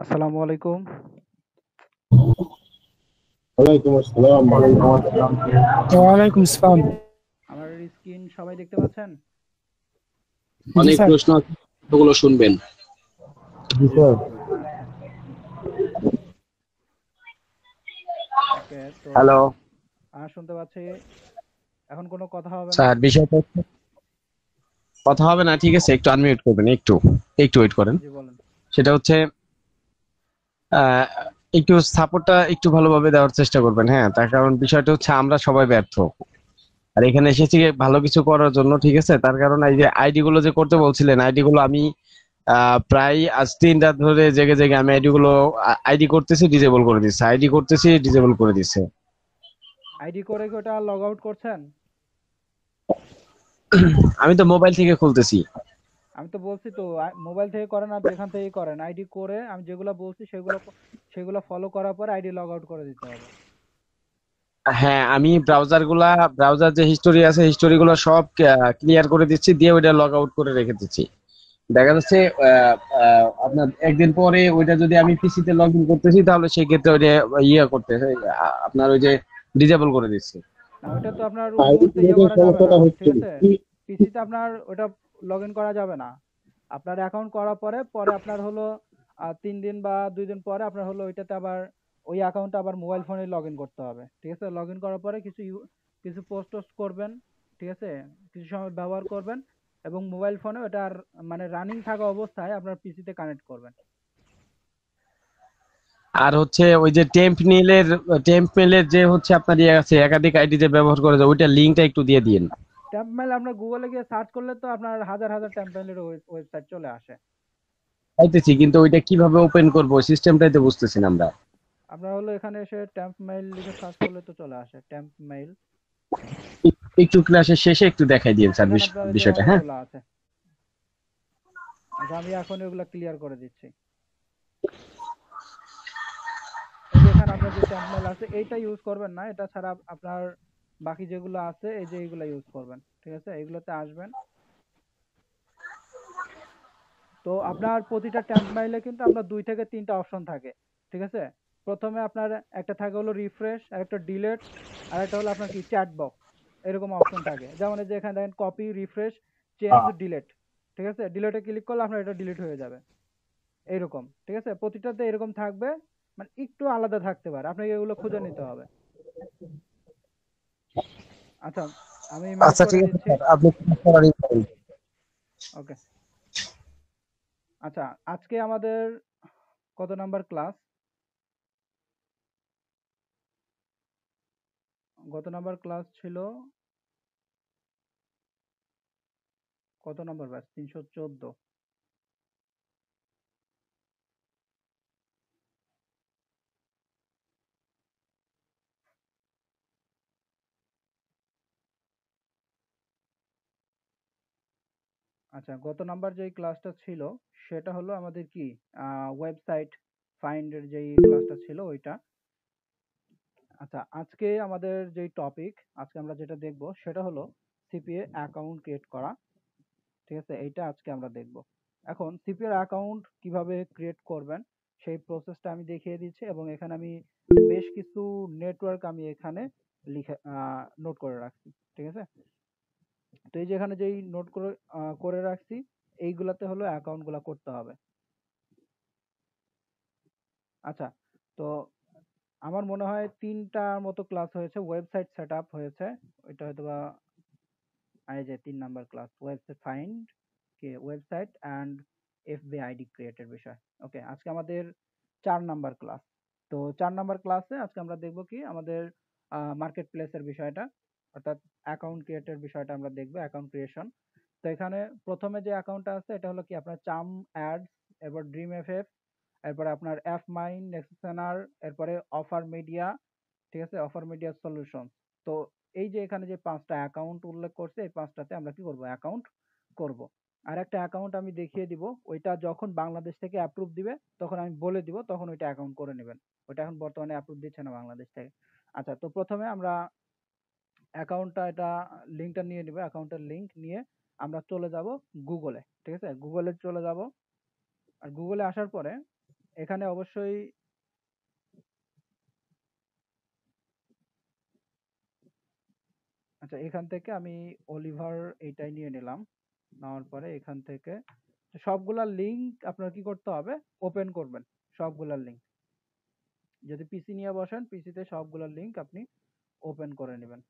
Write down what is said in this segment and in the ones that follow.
আসসালামু আলাইকুম। ওয়ালাইকুম আসসালাম। ওয়ালাইকুম আসসালাম। আমার স্ক্রিন সবাই দেখতে পাচ্ছেন? জি অনেক স্যার। প্রশ্ন আছে, ওগুলো শুনবেন। জি স্যার। ওকে, তো হ্যালো শুনতে পাচ্ছি। এখন কোনো কথা হবে না? স্যার, বিষয়টা কথা হবে না, ঠিক আছে, একটু আনমিউট করবেন, একটু একটু ওয়েট করেন। জি বলেন। সেটা হচ্ছে আহ, একটু সাপোর্টটা একটু ভালোভাবে দেওয়ার চেষ্টা করবেন, হ্যাঁ, তার কারণ বিষয়টা হচ্ছে আমরা সবাই ব্যর্থ। আর এখানে এসেছি ভালো কিছু করার জন্য, ঠিক আছে, তার কারণ এই যে আইডি গুলো যে করতে বলছিলেন, আইডি গুলো আমি প্রায় আজ 3 রাত ধরে জেগে জেগে আমি আইডি গুলো আইডি করতেছি, ডিজেবল করে দিচ্ছে, আইডি করতেছি, ডিজেবল করে দিচ্ছে। আইডি করে কি ওটা লগ আউট করছেন? আমি তো মোবাইল থেকে খুলতেছি। আমি তো বলছি তো মোবাইল থেকে করেন আর যেখান থেকেই করেন, আইডি করে আমি যেগুলো বলছি সেগুলো ফলো করার পর আইডি লগ আউট করে দিতে হবে। হ্যাঁ, আমি ব্রাউজার যে হিস্টোরি আছে, হিস্টোরি গুলো সব ক্লিয়ার করে দিচ্ছি, দিয়ে ওইটা লগ আউট করে রেখে দিচ্ছি। দেখা যাচ্ছে আপনার একদিন পরে ওইটা যদি আমি পিসিতে লগ ইন করতেছি, তাহলে সেই ক্ষেত্রে ওইটা ইয়ে করতে আপনার ওই যে ডিজেবল করে দিচ্ছি। না, ওইটা তো আপনার ওই মুহূর্তে ইয়ে করা যাবে না, সমস্যাটা ঠিক হচ্ছে আছে? কি? পিসিতে আপনার ওটা লগ ইন করা যাবে না। আপনার অ্যাকাউন্ট করার পরে পরে আপনার হলো 3 দিন বা 2 দিন পরে আপনার হলো ওইটাতে আবার ওই অ্যাকাউন্টটা আবার মোবাইল ফোনে লগ ইন করতে হবে, ঠিক আছে? লগ ইন করার পরে কিছু পোস্ট টোস্ট করবেন, ঠিক আছে? কিছু সময় ব্যবহার করবেন এবং মোবাইল ফোনে ওটার মানে রানিং থাকা অবস্থায় আপনার পিসিতে কানেক্ট করবেন। আর হচ্ছে ওই যে টেম্প মেলের যে হচ্ছে আপনার ইয়ে আছে, একাধিক আইডি যে ব্যবহার করে যায়, ওইটা লিঙ্কটা একটু দিয়ে দিন। ট্যাম্প মেল আপনার গুগলে গিয়ে সার্চ করলে তো আপনার হাজার হাজার ট্যাম্প মেলের ওয়েবসাইট চলে আসে। পাইতেছি, কিন্তু ওইটা কিভাবে ওপেন করবো সিস্টেমটাই তো বুঝতেছি না আমরা। আপনার হলো এখানে এসে ট্যাম্প মেইল লিখে সার্চ করলে তো চলে আসে ট্যাম্প মেইল। একটু ক্লাসের শেষে একটু দেখাই দিন স্যার এখানে আপনার এই যে বিষয়টা, হ্যাঁ। অনেকগুলো আছে। আচ্ছা, আমি এখন এগুলো ক্লিয়ার করে দিচ্ছি। এই যে এখানে আপনার যে ট্যাম্প মেইল আছে এইটা ইউজ করবেন না, এটা ছাড়া আপনার বাকি যেগুলো আছে এই যে এইগুলা ইউজ করবেন, ঠিক আছে? এইগুলোতে আসবেন। তো আপনার প্রতিটা ট্যাম্প মেইলে কিন্তু আপনার 2 থেকে 3টা অপশন থাকে, ঠিক আছে? প্রথমে আপনার একটা থাকে হলো রিফ্রেশ, আর একটা ডিলেট, আর একটা হলো আপনার কি চ্যাট বক্স। এরকম অপশন থাকে, যেমন এই যে এখানে দেখেন কপি, রিফ্রেশ, চেঞ্জ, ডিলেট, ঠিক আছে? ডিলেটে ক্লিক করলে আপনার এটা ডিলিট হয়ে যাবে, এইরকম, ঠিক আছে? প্রতিটাতে এরকম থাকবে, মানে একটু আলাদা থাকতে পারে, আপনাকে এগুলো খুঁজে নিতে হবে। আচ্ছা, আমি মিউট আচ্ছা, করে ঠিক আছে দিচ্ছি। স্যার, আপনি কি করারই করেন। ওকে। আচ্ছা, আজকে আমাদের কত নাম্বার ক্লাস? গত নাম্বার ক্লাস ছিল কত নাম্বার ব্যাচ? 314। আচ্ছা, গত নাম্বার যেই ক্লাসটা ছিল সেটা হলো আমাদের কি ওয়েবসাইট ফাইন্ড এর যেই ক্লাসটা ছিল ওইটা। আচ্ছা, আজকে আমাদের যেই টপিক, আজকে আমরা যেটা দেখব সেটা হলো সিপিএ অ্যাকাউন্ট ক্রিয়েট করা, ঠিক আছে? এইটা আজকে আমরা দেখব। এখন সিপিএ অ্যাকাউন্ট কিভাবে ক্রিয়েট করবেন সেই প্রসেসটা আমি দেখিয়ে দিচ্ছি, এবং এখানে আমি বেশ কিছু নেটওয়ার্ক আমি এখানে লিখে নোট করে রাখছি, ঠিক আছে? তো এই যে এখানে যেই নোট করে করে রাখছি, এইগুলাতে হলো অ্যাকাউন্টগুলা করতে হবে। আচ্ছা, তো আমার মনে হয় 3টার মতো ক্লাস হয়েছে, ওয়েবসাইট সেটআপ হয়েছে। ওইটা হয়তোবা এই যে 3 নাম্বার ক্লাস ওয়েবসাইট ফাইন্ড কে ওয়েবসাইট অ্যান্ড এফবি আইডি ক্রিয়েটের বিষয়। ওকে, আজকে আমাদের 4 নাম্বার ক্লাস। তো 4 নাম্বার ক্লাসে আজকে আমরা দেখব কি আমাদের মার্কেট প্লেসের বিষয়টা, অর্থাৎ অ্যাকাউন্ট ক্রিয়েটের বিষয়টা আমরা দেখব, অ্যাকাউন্ট ক্রিয়েশন। তো এখানে প্রথমে যে অ্যাকাউন্টটা আছে এটা হলো কি আপনার চাম অ্যাডস, এরপর ড্রিম এফএফ, এরপরে আপনার এফ মাইন, নেক্সেনার, এরপরে অফার মিডিয়া, ঠিক আছে? Offer media solution. তো এই যে এখানে যে 5টা অ্যাকাউন্ট উল্লেখ করছে, এই 5টাতে আমরা কি করব? অ্যাকাউন্ট করব। আর একটা অ্যাকাউন্ট আমি দেখিয়ে দিব, ওইটা যখন বাংলাদেশ থেকে অ্যাপ্রুভ দিবে তখন আমি বলে দিব, তখন ওইটা অ্যাকাউন্ট করে নেবেন। ওইটা এখন বর্তমানে অ্যাপ্রুভ দিচ্ছে না বাংলাদেশ থেকে। আচ্ছা, তো প্রথমে আমরা অ্যাকাউন্টটা এটা লিঙ্কটা নিয়ে নিব, অ্যাকাউন্টের লিঙ্ক নিয়ে আমরা চলে যাব গুগলে, ঠিক আছে? গুগলে চলে যাব। আর গুগলে আসার পরে এখানে অবশ্যই আচ্ছা, এখান থেকে আমি অলিভার এইটাই নিয়ে নিলাম। নেওয়ার পরে এখান থেকে সবগুলা লিঙ্ক আপনার কি করতে হবে, ওপেন করবেন সবগুলা লিঙ্ক। যদি পিসি নিয়ে বসেন, পিসিতে সবগুলা লিঙ্ক আপনি ওপেন করে নেবেন।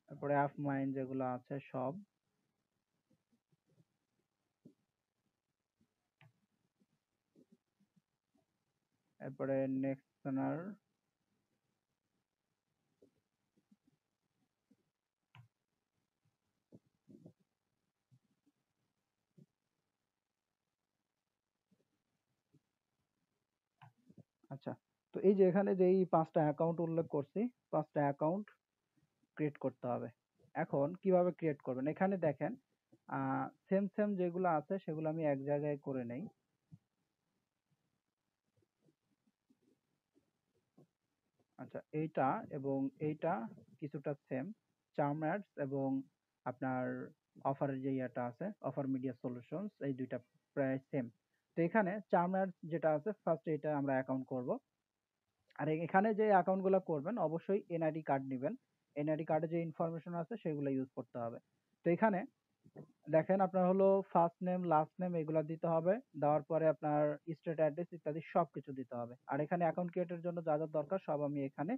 তারপরে অ্যাপ মাইন যেগুলো আছে সব, এরপরে নেক্সটনার, আচ্ছা। তো এই যে এখানে যে এই 5টা অ্যাকাউন্ট উল্লেখ করছি, 5টা অ্যাকাউন্ট ক্রিয়েট করতে হবে। এখন কিভাবে ক্রিয়েট করবেন, এখানে দেখেন সেম সেম যেগুলো আছে সেগুলো আমি এক জায়গায় করে নেই। আচ্ছা, এইটা এবং এইটা কিছুটা সেম, চার্ম অ্যাডস এবং আপনার অফারের যে ইয়েটা আছে অফার মিডিয়া সলিউশনস, এই দুইটা প্রায় সেম। তো এখানে চার্ম অ্যাডস যেটা আছে ফার্স্ট এটা আমরা অ্যাকাউন্ট করব। আর এখানে যে অ্যাকাউন্টগুলো করবেন অবশ্যই এনআইডি কার্ড নেবেন। এনআইডি কার্ডে যে ইনফরমেশন আছে সেগুলো ইউজ করতে হবে। তো এখানে দেখেন আপনার হলো ফার্স্ট নেম লাস্ট নেম এগুলো দিতে হবে। দেওয়ার পরে আপনার স্টেট অ্যাড্রেস ইত্যাদি সব কিছু দিতে হবে। আর এখানে অ্যাকাউন্ট ক্রিয়েটের জন্য যা যা দরকার সব আমি এখানে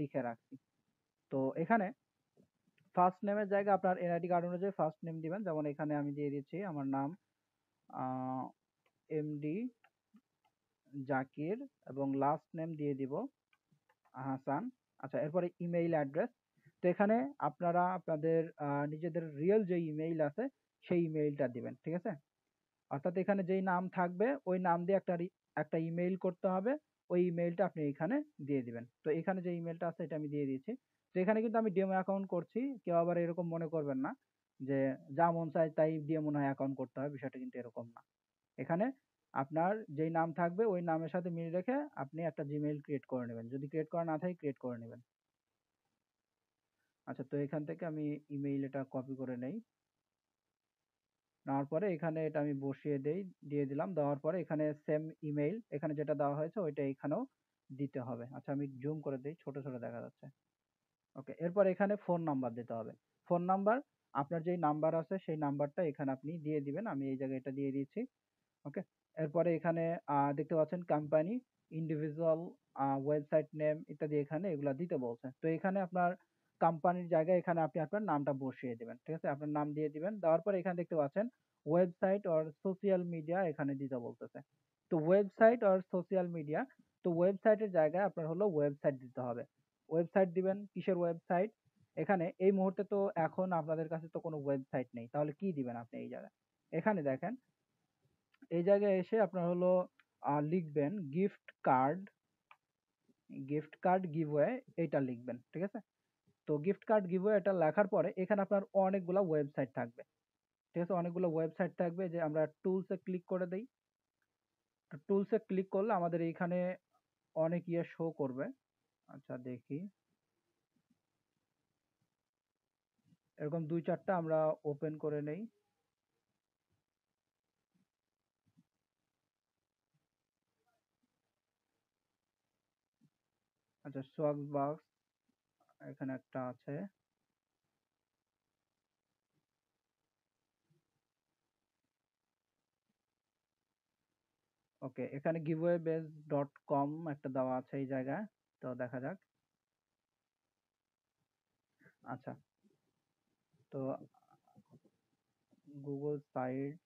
লিখে রাখছি। তো এখানে ফার্স্ট নেমের জায়গায় আপনার এনআইডি কার্ড অনুযায়ী ফার্স্ট নেম দিবেন। যেমন এখানে আমি দিয়ে দিচ্ছি আমার নাম এমডি জাকির এবং লাস্ট নেম দিয়ে দিব হাসান। আচ্ছা, এরপরে ইমেইল অ্যাড্রেস। তো এখানে আপনারা আপনাদের নিজেদের রিয়েল যে ইমেইল আছে সেই ইমেইলটা দিবেন, ঠিক আছে? অর্থাৎ এখানে যেই নাম থাকবে ওই নাম দিয়ে একটা ইমেইল করতে হবে। ওই ইমেইলটা আপনি এখানে দিয়ে দিবেন। তো এখানে যে ইমেইলটা আছে এটা আমি দিয়ে দিয়েছি। তো এখানে কিন্তু আমি ডেমো অ্যাকাউন্ট করছি, কেউ আবার এরকম মনে করবেন না যে যা মন চায় তাই দিয়ে মনে হয় অ্যাকাউন্ট করতে হয়, বিষয়টা কিন্তু এরকম না। এখানে আপনার যেই নাম থাকবে ওই নামের সাথে মিল রেখে আপনি একটা জিমেইল ক্রিয়েট করে নেবেন, যদি ক্রিয়েট করা না থাকে ক্রিয়েট করে নেবেন। আচ্ছা, তো এখান থেকে আমি ইমেইল এটা কপি করে নেই। নেওয়ার পরে এখানে এটা আমি বসিয়ে দেই, দিয়ে দিলাম। দেওয়ার পরে এখানে সেম ইমেইল এখানে যেটা দেওয়া হয়েছে ওইটা এখানেও দিতে হবে। আচ্ছা, আমি জুম করে দেই, ছোট ছোট দেখা যাচ্ছে। ওকে, এরপর এখানে ফোন নাম্বার দিতে হবে। ফোন নাম্বার আপনার যেই নাম্বার আছে সেই নাম্বারটা এখানে আপনি দিয়ে দিবেন। আমি এই জায়গায় এটা দিয়ে দিয়েছি। ওকে, এরপরে এখানে দেখতে পাচ্ছেন কোম্পানি, ইন্ডিভিজুয়াল, ওয়েবসাইট নেম ইত্যাদি এখানে এগুলা দিতে বলছে। তো এখানে আপনার কোম্পানির জায়গায় এখানে আপনি আপনার নামটা বসিয়ে দিবেন, ঠিক আছে? আপনার নাম দিয়ে দিবেন। দেওয়ার পরে এখানে দেখতে পাচ্ছেন ওয়েবসাইট অর সোশ্যাল মিডিয়া এখানে দিতে বলতেছে। তো ওয়েবসাইট অর সোশ্যাল মিডিয়া, তো ওয়েবসাইটের জায়গায় আপনার হলো ওয়েবসাইট দিতে হবে। ওয়েবসাইট দিবেন, কিসের ওয়েবসাইট? এখানে এই মুহূর্তে তো এখন আপনাদের কাছে তো কোনো ওয়েবসাইট নেই, তাহলে কি দিবেন আপনি এই জায়গায়? এখানে দেখেন এই জায়গায় এসে আপনার হলো লিখবেন গিফট কার্ড গিভওয়ে, এইটা লিখবেন, ঠিক আছে? তো গিফট কার্ড গিভওয়ে এটা লেখার পরে এখানে আপনার অনেকগুলা ওয়েবসাইট থাকবে, ঠিক আছে? অনেকগুলো ওয়েবসাইট থাকবে। যে আমরা টুলসে ক্লিক করে দেই, টুলসে ক্লিক করলে আমাদের এইখানে অনেক ইয়ে শো করবে। আচ্ছা, দেখি এরকম 2-4টা আমরা ওপেন করে নেই। আচ্ছা, সোয়াগ বাক্স এখানে একটা আছে। ওকে, এখানে giveawayBase.com একটা দেওয়া আছে এই জায়গায়। তো দেখা যাক। আচ্ছা, তো গুগল সাইট,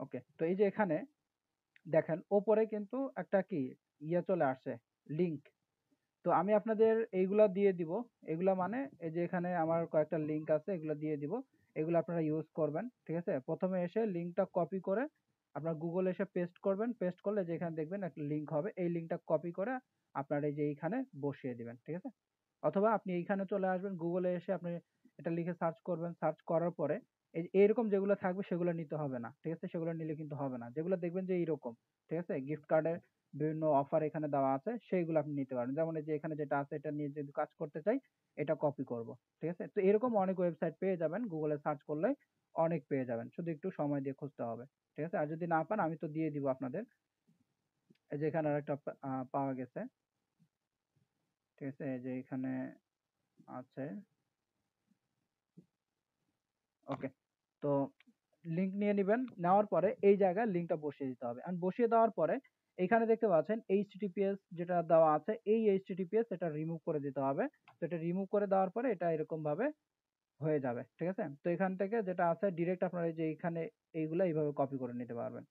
ওকে। তো এই যে এখানে দেখেন ওপরে কিন্তু একটা কি ইয়ে চলে আসছে, লিংক। তো আমি আপনাদের এইগুলা দিয়ে দিব। এগুলা মানে এই যে এখানে আমার কয়েকটা লিংক আছে, এগুলো দিয়ে দিব। এগুলো আপনারা ইউজ করবেন, ঠিক আছে? প্রথমে এসে লিংকটা কপি করে আপনার গুগল এসে পেস্ট করবেন। পেস্ট করলে যেখানে দেখবেন একটা লিংক হবে, এই লিংকটা কপি করে আপনার এই যে এইখানে বসিয়ে দিবেন, ঠিক আছে? অথবা আপনি এইখানে চলে আসবেন, গুগলে এসে আপনি এটা লিখে সার্চ করবেন, সার্চ করার পরে এইরকম যেগুলো থাকবে সেগুলো নিতে হবে না, ঠিক আছে? সেগুলো নিলে কিন্তু হবে না। যেগুলো দেখবেন যে এইরকম, ঠিক আছে, গিফট কার্ডের বিভিন্ন অফার এখানে দেওয়া আছে, সেইগুলো আপনি নিতে পারেন। যেমন এই যে এখানে যেটা আছে এটা নিয়ে যদি কাজ করতে চাই, এটা কপি করব, ঠিক আছে? তো এরকম অনেক ওয়েবসাইট পেয়ে যাবেন, গুগলে সার্চ করলে অনেক পেয়ে যাবেন, শুধু একটু সময় দিয়ে খুঁজতে হবে, ঠিক আছে? আর যদি না পান আমি তো দিয়ে দিব আপনাদের। এই যে এখানে আরেকটা পাওয়া গেছে, ঠিক আছে? এই যে এখানে আছে, ওকে। তো লিঙ্ক নিয়ে নিবেন, নেওয়ার পরে এই জায়গায় লিঙ্কটা বসিয়ে দিতে হবে। and বসিয়ে দেওয়ার পরে এখানে দেখতে পাচ্ছেন এইচটিটিপিএস যেটা দেওয়া আছে, এই এইচটিটিপিএস এটা রিমুভ করে দিতে হবে। তো এটা রিমুভ করে দেওয়ার পরে এটা এরকম ভাবে হয়ে যাবে, ঠিক আছে? তো এখান থেকে যেটা আছে ডিরেক্ট আপনারা এই যে এখানে এইগুলা এইভাবে কপি করে নিতে পারবেন।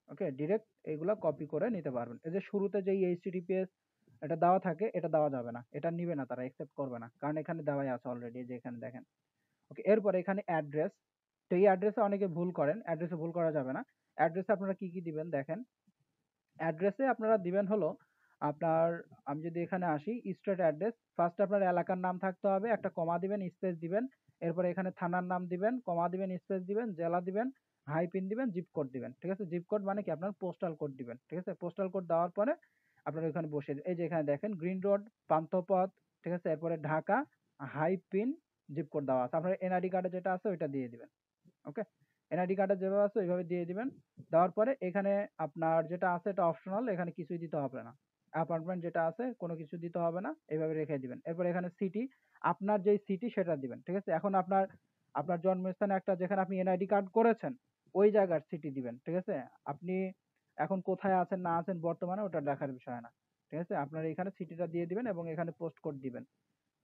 ওকে, ডিরেক্ট এইগুলা কপি করে নিতে পারবেন। এই যে শুরুতে যেই এইচটিটিপিএস এটা দেওয়া থাকে, এটা দেওয়া যাবে না, এটা নিবে না, তারা অ্যাকসেপ্ট করবে না, কারণ এখানে দেওয়াই আছে অলরেডি, যে এখানে দেখেন। ওকে, এরপরে এখানে অ্যাড্রেস। তো এই অ্যাড্রেসে অনেকে ভুল করেন, অ্যাড্রেসে ভুল করা যাবে না। অ্যাড্রেসে আপনারা কি কি দিবেন দেখেন। অ্যাড্রেসে আপনারা দিবেন হলো আপনার, আমি যদি এখানে আসি স্ট্রেট অ্যাড্রেস, ফার্স্ট আপনার এলাকার নাম থাকতে হবে, একটা কমা দিবেন, স্পেস দিবেন, এরপরে এখানে থানার নাম দিবেন, কমা দিবেন, স্পেস দিবেন, জেলা দিবেন, হাইপিন দিবেন, জিপ কোড দিবেন, ঠিক আছে? জিপ কোড মানে কি আপনার পোস্টাল কোড দিবেন, ঠিক আছে? পোস্টাল কোড দেওয়ার পরে আপনারা ওখানে বসে এই যে এখানে দেখেন গ্রিন রোড, পান্থপথ, ঠিক আছে? এরপরে ঢাকা, হাইপিন, জিপ কোড দেওয়া আছে। আপনার এনআইডি কার্ডে যেটা আছে ওইটা দিয়ে দিবেন। ওকে, এনআইডি কার্ডে যেভাবে আছে ওইভাবে দিয়ে দিবেন। দেওয়ার পরে এখানে আপনার যেটা আছে এটা অপশনাল, এখানে কিছুই দিতে হবে না। অ্যাপার্টমেন্ট যেটা আছে কোনো কিছু দিতে হবে না, এইভাবে রেখে দিবেন। এরপর এখানে সিটি, আপনার যেই সিটি সেটা দিবেন, ঠিক আছে? এখন আপনার আপনার জন্মস্থানে একটা যেখানে আপনি এনআইডি কার্ড করেছেন ওই জায়গার সিটি দিবেন, ঠিক আছে? আপনি এখন কোথায় আছেন না আছেন বর্তমানে ওটা দেখার বিষয় না, ঠিক আছে? আপনার এখানে সিটিটা দিয়ে দিবেন এবং এখানে পোস্ট কোড দিবেন।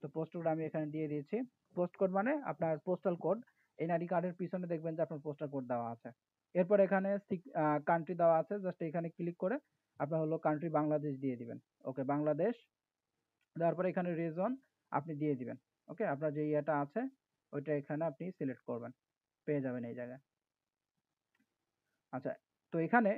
তো পোস্ট কোড আমি এখানে দিয়ে দিয়েছি। পোস্ট কোড মানে আপনার পোস্টাল কোড, এনআইডি কার্ডের পিছনে দেখবেন যে আপনার পোস্টাল কোড দেওয়া আছে। এরপর এখানে কান্ট্রি দেওয়া আছে, জাস্ট এখানে ক্লিক করে আপনার হলো কান্ট্রি বাংলাদেশ দিয়ে দিবেন। ওকে, বাংলাদেশ দেওয়ার পরে এখানে রিজন আপনি দিয়ে দিবেন। ওকে, আপনার যে ইয়েটা আছে ওইটা এখানে আপনি সিলেক্ট করবেন, পেয়ে যাবেন এই জায়গায়। আচ্ছা, তো এখানে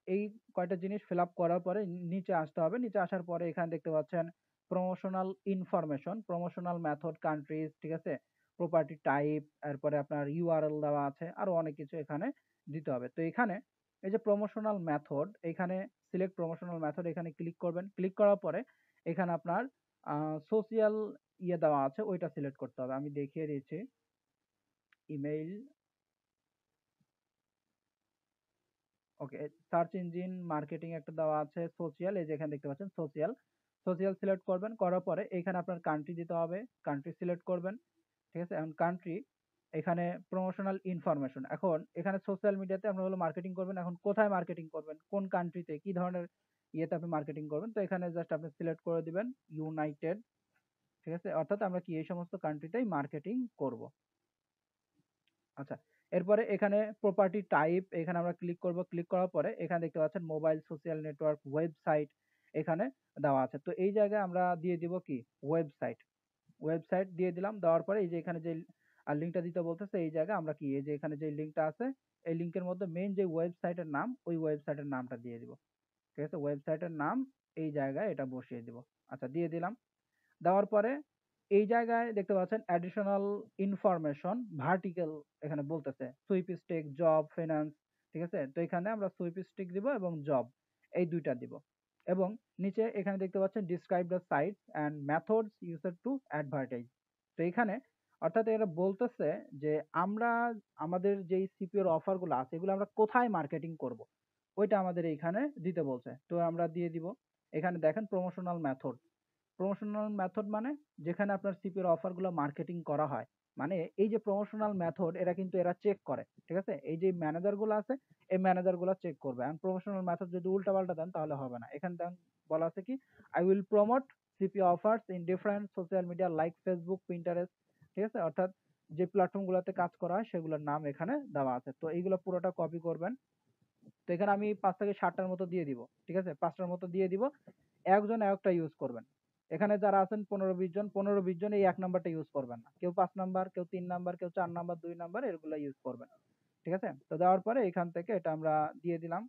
এই কয়টা জিনিস ফিল আপ করার পরে নিচে আসতে হবে। নিচে আসার পরে এখানে দেখতে পাচ্ছেন promotional information, promotional method, countries, ঠিক আছে? প্রপার্টি টাইপ, এরপরে আপনার ইউআরএল দেওয়া আছে, আরো অনেক কিছু এখানে দিতে হবে। তো এখানে এই যে প্রমোশনাল মেথড, এখানে সিলেক্ট প্রমোশনাল মেথড, এখানে ক্লিক করবেন। ক্লিক করার পরে এখানে আপনার সোশিয়াল ইয়ে দেওয়া আছে ওইটা সিলেক্ট করতে হবে। আমি দেখিয়ে দিচ্ছি। ইমেইল, ওকে, সার্চ ইঞ্জিন মার্কেটিং একটা দেওয়া আছে, সোশিয়াল, এই যে এখানে দেখতে পাচ্ছেন সোশিয়াল, সোশিয়াল সিলেক্ট করবেন। করার পরে এখানে আপনার কান্ট্রি দিতে হবে, কান্ট্রি সিলেক্ট করবেন, ঠিক আছে? এখন কান্ট্রি, এখানে প্রমোশনাল ইনফরমেশন, এখন এখানে সোশ্যাল মিডিয়াতে আপনার হলো মার্কেটিং করবেন, এখন কোথায় মার্কেটিং করবেন, কোন কান্ট্রিতে, কি ধরনের ইয়েতে আপনি মার্কেটিং করবেন, তো এখানে জাস্ট আপনি সিলেক্ট করে দিবেন ইউনাইটেড, ঠিক আছে? অর্থাৎ আমরা কি এই সমস্ত কান্ট্রিতেই মার্কেটিং করব। আচ্ছা, এরপরে এখানে প্রপার্টি টাইপ, এখানে আমরা ক্লিক করব। ক্লিক করার পরে এখানে দেখতে পাচ্ছেন মোবাইল, সোশ্যাল নেটওয়ার্ক, ওয়েবসাইট এখানে দেওয়া আছে। তো এই জায়গায় আমরা দিয়ে দিব কি ওয়েবসাইট, ওয়েবসাইট দিয়ে দিলাম। দেওয়ার পরে এই যে এখানে যে লিঙ্কটা দিতে বলতেছে এই জায়গায় আমরা কি এই যে এখানে যে লিঙ্কটা আছে এই লিঙ্কের মধ্যে মেইন যে ওয়েবসাইটের নাম ওই ওয়েবসাইটের নামটা দিয়ে দিব, ঠিক আছে? ওয়েবসাইটের নাম এই জায়গায় এটা বসিয়ে দিব। আচ্ছা, দিয়ে দিলাম। দেওয়ার পরে এই জায়গায় দেখতে পাচ্ছেন অ্যাডিশনাল ইনফরমেশন ভার্টিক্যাল, এখানে বলতেছে সুইপ স্টেক, জব, ফিনান্স, ঠিক আছে? তো এখানে আমরা সুইপ স্টেক দিব এবং জব, এই দুইটা দিব। এবং নিচে এখানে দেখতে পাচ্ছেন describe the sites and methods used to advertise. তো এখানে অর্থাৎ এরা বলতেছে যে আমরা আমাদের যেই সিপিওর অফারগুলো আছে এগুলো আমরা কোথায় মার্কেটিং করব ওইটা আমাদের এইখানে দিতে বলছে, তো আমরা দিয়ে দিব। এখানে দেখেন প্রমোশনাল মেথড, প্রমোশনাল মেথড মানে যেখানে আপনার সিপির অফারগুলো মার্কেটিং করা হয়, মানে এই যে প্রমোশনাল মেথড এরা কিন্তু এরা চেক করে, ঠিক আছে? এই যে ম্যানেজারগুলো আছে এই ম্যানেজারগুলো চেক করবে। আর প্রমোশনাল মেথড যদি উল্টাপাল্টা দেন তাহলে হবে না। এখানে বলা আছে কি I will promote CP offers in different social media like Facebook, Pinterest, ঠিক আছে? অর্থাৎ যে প্ল্যাটফর্মগুলোতে কাজ করা হয় সেগুলোর নাম এখানে দেওয়া আছে। তো এইগুলো পুরোটা কপি করবেন। তো এখানে আমি 5 থেকে 7টার মতো দিয়ে দিব, ঠিক আছে? 5টার মতো দিয়ে দিব। একজন একটা ইউজ করবেন। এখানে যারা আছেন 15-20 জন, 15-20 জন এই 1 নাম্বারটা ইউজ করবেন না। কেউ 5 নাম্বার, কেউ 3 নাম্বার, কেউ 4 নাম্বার, 2 নাম্বার এগুলা ইউজ করবেন। ঠিক আছে? তো দেওয়ার পরে এখান থেকে এটা আমরা দিয়ে দিলাম।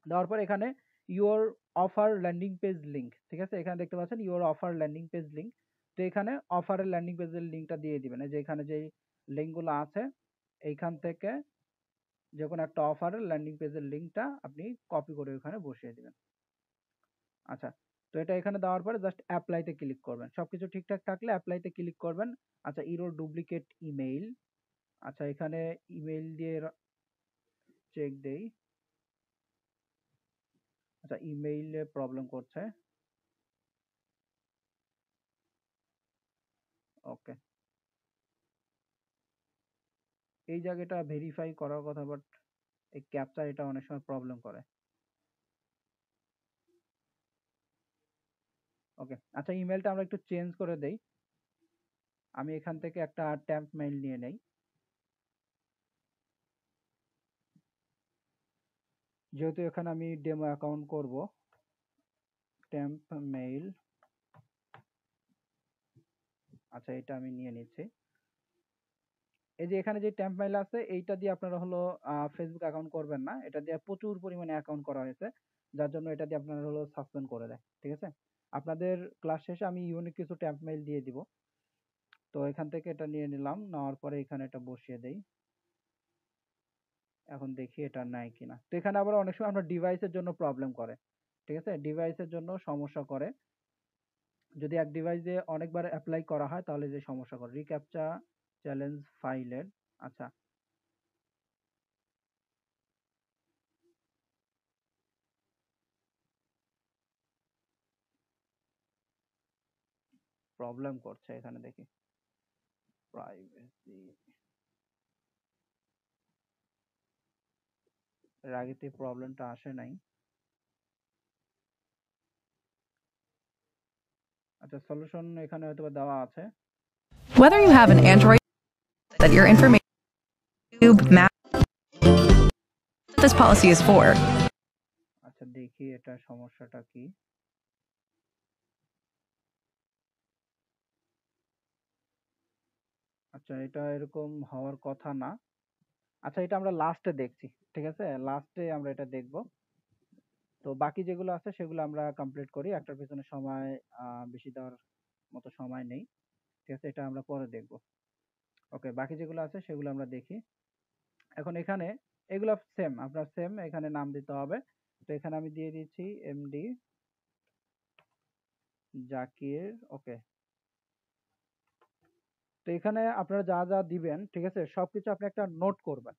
দেওয়ার পরে এখানে your offer landing page link, ঠিক আছে, এখানে দেখতে পাচ্ছেন your offer landing page link. তো এখানে অফারের ল্যান্ডিং পেজের লিঙ্কটা দিয়ে দিবেন, এই যে এখানে যে লিঙ্কগুলো আছে এইখান থেকে যে কোনো একটা অফারের ল্যান্ডিং পেজের লিঙ্কটা আপনি কপি করে ওখানে বসিয়ে দিবেন। আচ্ছা, তো এটা এখানে দেওয়ার পরে জাস্ট অ্যাপ্লাইতে ক্লিক করবেন, সবকিছু ঠিকঠাক থাকলে অ্যাপ্লাইতে ক্লিক করবেন। আচ্ছা, ইরোর ডুপ্লিকেট ইমেইল, আচ্ছা এখানে ইমেইল দিয়ে চেক দেই। আচ্ছা, ইমেইলে প্রবলেম করছে। ওকে, এই জায়গাটা ভেরিফাই করার কথা, বাট এই ক্যাপচা এটা অনেক সময় প্রবলেম করে। ওকে, আচ্ছা ইমেলটা আমরা একটু চেঞ্জ করে দেই। আমি এখান থেকে একটা ট্যাম্প মেইল নিয়ে নেই, যেহেতু এখানে আমি ডেমো অ্যাকাউন্ট করব। ট্যাম্প মেইল, আচ্ছা এটা আমি নিয়ে নিচ্ছি। এই যে এখানে যে ট্যাম্প মেইল আছে এইটা দিয়ে আপনারা হলো ফেসবুক অ্যাকাউন্ট করবেন না, এটা দিয়ে প্রচুর পরিমাণে অ্যাকাউন্ট করা হয়েছে, যার জন্য এটা দিয়ে আপনারা হলো সাসপেন্ড করে দেয়, ঠিক আছে। আপনাদের ক্লাস শেষে আমি ইউনিক কিছু ট্যাম্প মেইল দিয়ে দিব। তো এখান থেকে এটা নিয়ে নিলাম, নেওয়ার পরে এখানে এটা বসিয়ে দেই। এখন দেখি এটা নাই কিনা। তো এখানে আবার অনেক সময় আপনার ডিভাইসের জন্য প্রবলেম করে, ঠিক আছে, ডিভাইসের জন্য সমস্যা করে। যদি এক ডিভাইসে অনেকবার অ্যাপ্লাই করা হয় তাহলে যে সমস্যা করে রিক্যাপচা চ্যালেঞ্জ ফাইলের। আচ্ছা, প্রবলেম করছে এখানে দেখি প্রাইভেসি, এর আগেতে প্রবলেমটা আসে নাই। আচ্ছা, সলিউশন এখানে হয়তো বা দেওয়া আছে। Whether you have an Android that your information map this policy is for. আচ্ছা দেখি এটা সমস্যাটা কি। আচ্ছা, এটা এরকম হওয়ার কথা না। আচ্ছা, এটা আমরা লাস্টে দেখছি, ঠিক আছে, লাস্টে আমরা এটা দেখব। তো বাকি যেগুলো আছে সেগুলো আমরা কমপ্লিট করি, একটার পিছনে সময় বেশি দেওয়ার মতো সময় নেই, ঠিক আছে, এটা আমরা পরে দেখব। ওকে, বাকি যেগুলো আছে সেগুলো আমরা দেখি। এখন এখানে এগুলো সেম, আপনার সেম এখানে নাম দিতে হবে। তো এখানে আমি দিয়ে দিচ্ছি এমডি জাকির। ওকে, তো এখানে আপনারা যা যা দিবেন, ঠিক আছে, সবকিছু আপনি একটা নোট করবেন,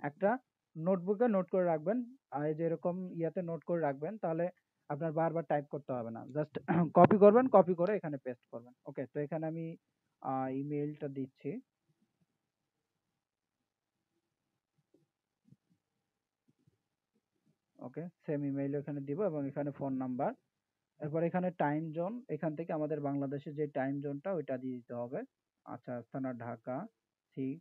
একটা নোটবুকে নোট করে রাখবেন। আর এই যে এরকম ইয়াতে নোট করে রাখবেন, তাহলে আপনার বারবার টাইপ করতে হবে না, জাস্ট কপি করবেন, কপি করে এখানে পেস্ট করবেন। ওকে, তো এখানে আমি ইমেইলটা দিচ্ছি। ওকে, সেম ইমেইল এখানে দিব এবং এখানে ফোন নাম্বার। এরপর এখানে টাইম জোন, এখান থেকে আমাদের বাংলাদেশের যে টাইম জোনটা ওইটা দিয়ে দিতে হবে। আচ্ছা, থানা ঢাকা 6।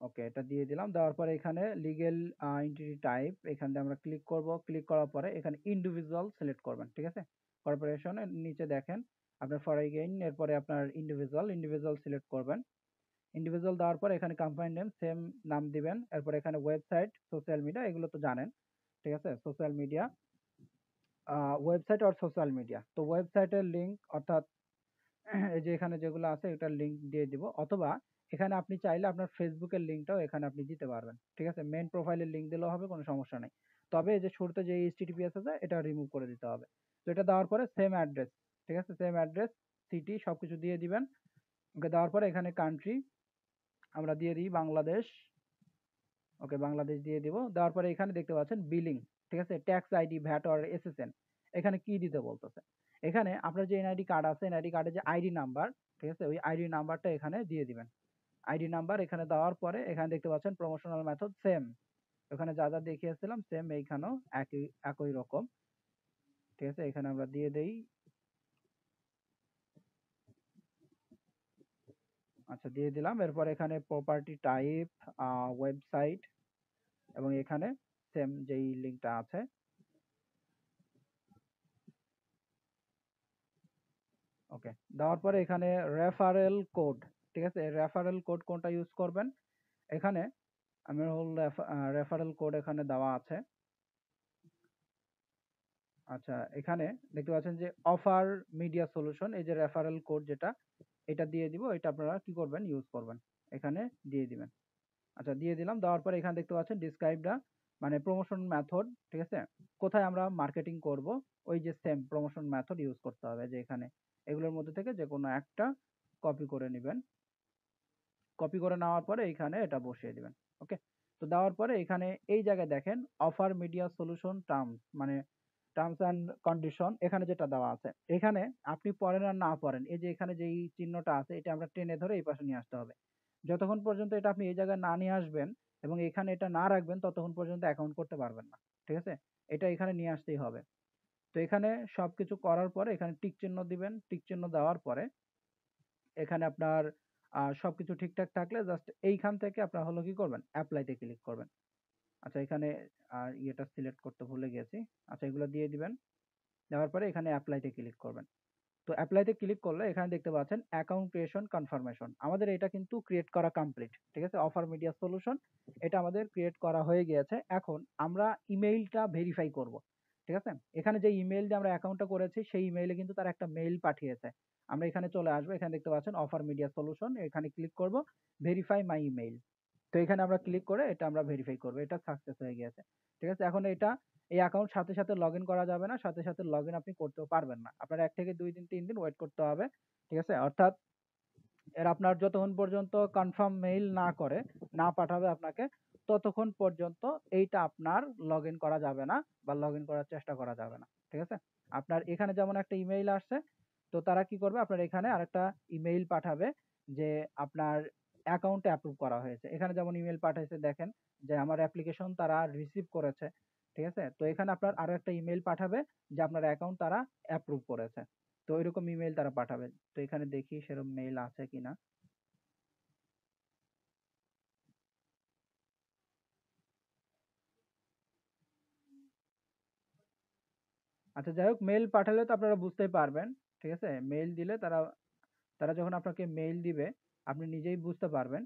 ওকে, এটা দিয়ে দিলাম, দেওয়ার পরে এখানে লিগ্যাল এন্টিটি টাইপ, এখান থেকে আমরা ক্লিক করব। ক্লিক করার পরে এখানে ইন্ডিভিজুয়াল সিলেক্ট করবেন, ঠিক আছে, কর্পোরেশনের নিচে দেখেন আপনার ফরেন গেইন, এরপরে আপনার ইন্ডিভিজুয়াল সিলেক্ট করবেন। ইন্ডিভিজুয়াল দেওয়ার পরে এখানে কোম্পানি নেম সেম নাম দিবেন। এরপর এখানে ওয়েবসাইট, সোশ্যাল মিডিয়া, এগুলো তো জানেন, ঠিক আছে, সোশ্যাল মিডিয়া, ওয়েবসাইট আর সোশ্যাল মিডিয়া। তো ওয়েবসাইটের লিংক অর্থাৎ এই যে এখানে যেগুলো আছে এটার লিংক দিয়ে দিব, অথবা এখানে আপনি চাইলে আপনার ফেসবুকের লিংকটাও এখানে আপনি দিতে পারবেন, ঠিক আছে, মেইন প্রোফাইলের লিংক দিলেও হবে, কোনো সমস্যা নেই। তবে এই যে শুরুতে যে এইচটিটিপিএস আছে এটা রিমুভ করে দিতে হবে। তো এটা দেওয়ার পরে সেম অ্যাড্রেস, ঠিক আছে, সেম অ্যাড্রেস, সিটি সবকিছু দিয়ে দিবেন। ওকে, দেওয়ার পরে এখানে কান্ট্রি আমরা দিয়ে দিই বাংলাদেশ। ওকে, বাংলাদেশ দিয়ে দিব। দেওয়ার পরে এখানে দেখতে পাচ্ছেন বিলিং, ঠিক আছে, ট্যাক্স আইডি, ভ্যাট আর এসএসএন, এখানে কি দিতে বলতেছে। এখানে আপনার যে এনআইডি কার্ড আছে, এনআইডি কার্ডের যে আইডি নাম্বার, ঠিক আছে, ওই আইডি নাম্বারটা এখানে দিয়ে দিবেন। আইডি নাম্বার এখানে দেওয়ার পরে এখানে দেখতে পাচ্ছেন প্রমোশনাল মেথড সেম, ওখানে যা যা দেখিয়েছিলাম সেম এইখানেও একই একই রকম, ঠিক আছে, এখানে আমরা দিয়ে দেই। আচ্ছা, দিয়ে দিলাম। এরপর এখানে প্রপার্টি টাইপ, ওয়েবসাইট, এবং এখানে সেম যেই লিঙ্কটা আছে ওকে, দেওয়ার পরে এখানে রেফারেল কোড, ঠিক আছে? রেফারেল কোড কোনটা ইউজ করবেন? এখানে আমি হল রেফারেল কোড এখানে দেওয়া আছে। আচ্ছা, এখানে দেখতে পাচ্ছেন যে অফার মিডিয়া সলিউশন, এই যে রেফারেল কোড যেটা, এটা দিয়ে দিব। এটা আপনারা কি করবেন? ইউজ করবেন, এখানে দিয়ে দিবেন। আচ্ছা, দিয়ে দিলাম। দেওয়ার পরে এখানে দেখতে পাচ্ছেন ডিসক্রাইব দা, মানে প্রমোশন মেথড, ঠিক আছে? কোথায় আমরা মার্কেটিং করব, ওই যে সেম প্রমোশন মেথড ইউজ করতে হবে। যে এখানে এগুলোর মধ্যে থেকে যে কোনো একটা কপি করে নেবেন। কপি করে নেওয়ার পরে এখানে এটা বসিয়ে দিবেন। ওকে, তো দেওয়ার পরে এখানে এই জায়গায় দেখেন অফার মিডিয়া সলিউশন টার্মস, মানে টার্মস অ্যান্ড কন্ডিশন, এখানে যেটা দেওয়া আছে, এখানে আপনি পড়েন আর না পড়েন, এই যে এখানে যেই চিহ্নটা আছে এটা আমরা টেনে ধরে এই পাশে নিয়ে আসতে হবে। যতক্ষণ পর্যন্ত এটা আপনি এই জায়গায় না নিয়ে আসবেন এবং এখানে এটা না রাখবেন, ততক্ষণ পর্যন্ত অ্যাকাউন্ট করতে পারবেন না, ঠিক আছে? এটা এখানে নিয়ে আসতেই হবে। তো এখানে সবকিছু করার পরে এখানে টিক চিহ্ন দিবেন। টিক চিহ্ন দেওয়ার পরে এখানে আপনার সবকিছু ঠিকঠাক থাকলে জাস্ট এইখান থেকে আপনার হলো কি করবেন? অ্যাপ্লাইতে ক্লিক করবেন। আচ্ছা, এখানে ইয়েটা সিলেক্ট করতে ভুলে গেছি। আচ্ছা, এগুলো দিয়ে দিবেন। দেওয়ার পরে এখানে অ্যাপ্লাইতে ক্লিক করবেন। তো অ্যাপ্লাইতে ক্লিক করলে এখানে দেখতে পাচ্ছেন অ্যাকাউন্ট ক্রিয়েশন কনফার্মেশন, আমাদের এটা কিন্তু ক্রিয়েট করা কমপ্লিট, ঠিক আছে? অফার মিডিয়া সলিউশন এটা আমাদের ক্রিয়েট করা হয়ে গিয়েছে। এখন আমরা ইমেইলটা ভেরিফাই করব, ঠিক আছে? এখানে যে ইমেইল দিয়ে আমরা অ্যাকাউন্টটা করেছি সেই ইমেইলে কিন্তু তারা একটা মেইল পাঠিয়েছে। আমরা এখানে চলে আসবো, এখানে দেখতে পাচ্ছেন অফার মিডিয়া সলিউশন, এখানে ক্লিক করব, ভেরিফাই মাই ইমেইল। তো এখানে আমরা ক্লিক করে এটা আমরা ভেরিফাই করব, এটা সাকসেস হয়ে গিয়েছে, ঠিক আছে? এখন এটা এই অ্যাকাউন্ট সাথে সাথে লগ ইন করা যাবে না, সাথে সাথে লগ ইন আপনি করতেও পারবেন না, আপনার 1 থেকে 2 দিন 3 দিন ওয়েট করতে হবে, ঠিক আছে? অর্থাৎ এর আপনার যতক্ষণ পর্যন্ত কনফার্ম মেইল না করে, না পাঠাবে আপনাকে, ততক্ষণ পর্যন্ত এইটা আপনার লগ ইন করা যাবে না বা লগ ইন করার চেষ্টা করা যাবে না, ঠিক আছে? আপনার এখানে যেমন একটা ইমেইল আসছে, তো তারা কি করবে? আপনার এখানে আরেকটা ইমেইল পাঠাবে যে আপনার অ্যাকাউন্টে অ্যাপ্রুভ করা হয়েছে। এখানে যেমন ইমেইল পাঠাইছে দেখেন যে আমার অ্যাপ্লিকেশন তারা রিসিভ করেছে, ঠিক আছে? তো এখানে আপনার আরো একটা ইমেইল পাঠাবে যে আপনার অ্যাকাউন্ট তারা অ্যাপ্রুভ করেছে। তো এরকম ইমেইল তারা পাঠাবে। তো এখানে দেখি সেরকম মেইল আছে কিনা। আচ্ছা, যাই হোক, মেইল পাঠালে তো আপনারা বুঝতেই পারবেন, ঠিক আছে? মেইল দিলে তারা তারা যখন আপনাকে মেইল দিবে আপনি নিজেই বুঝতে পারবেন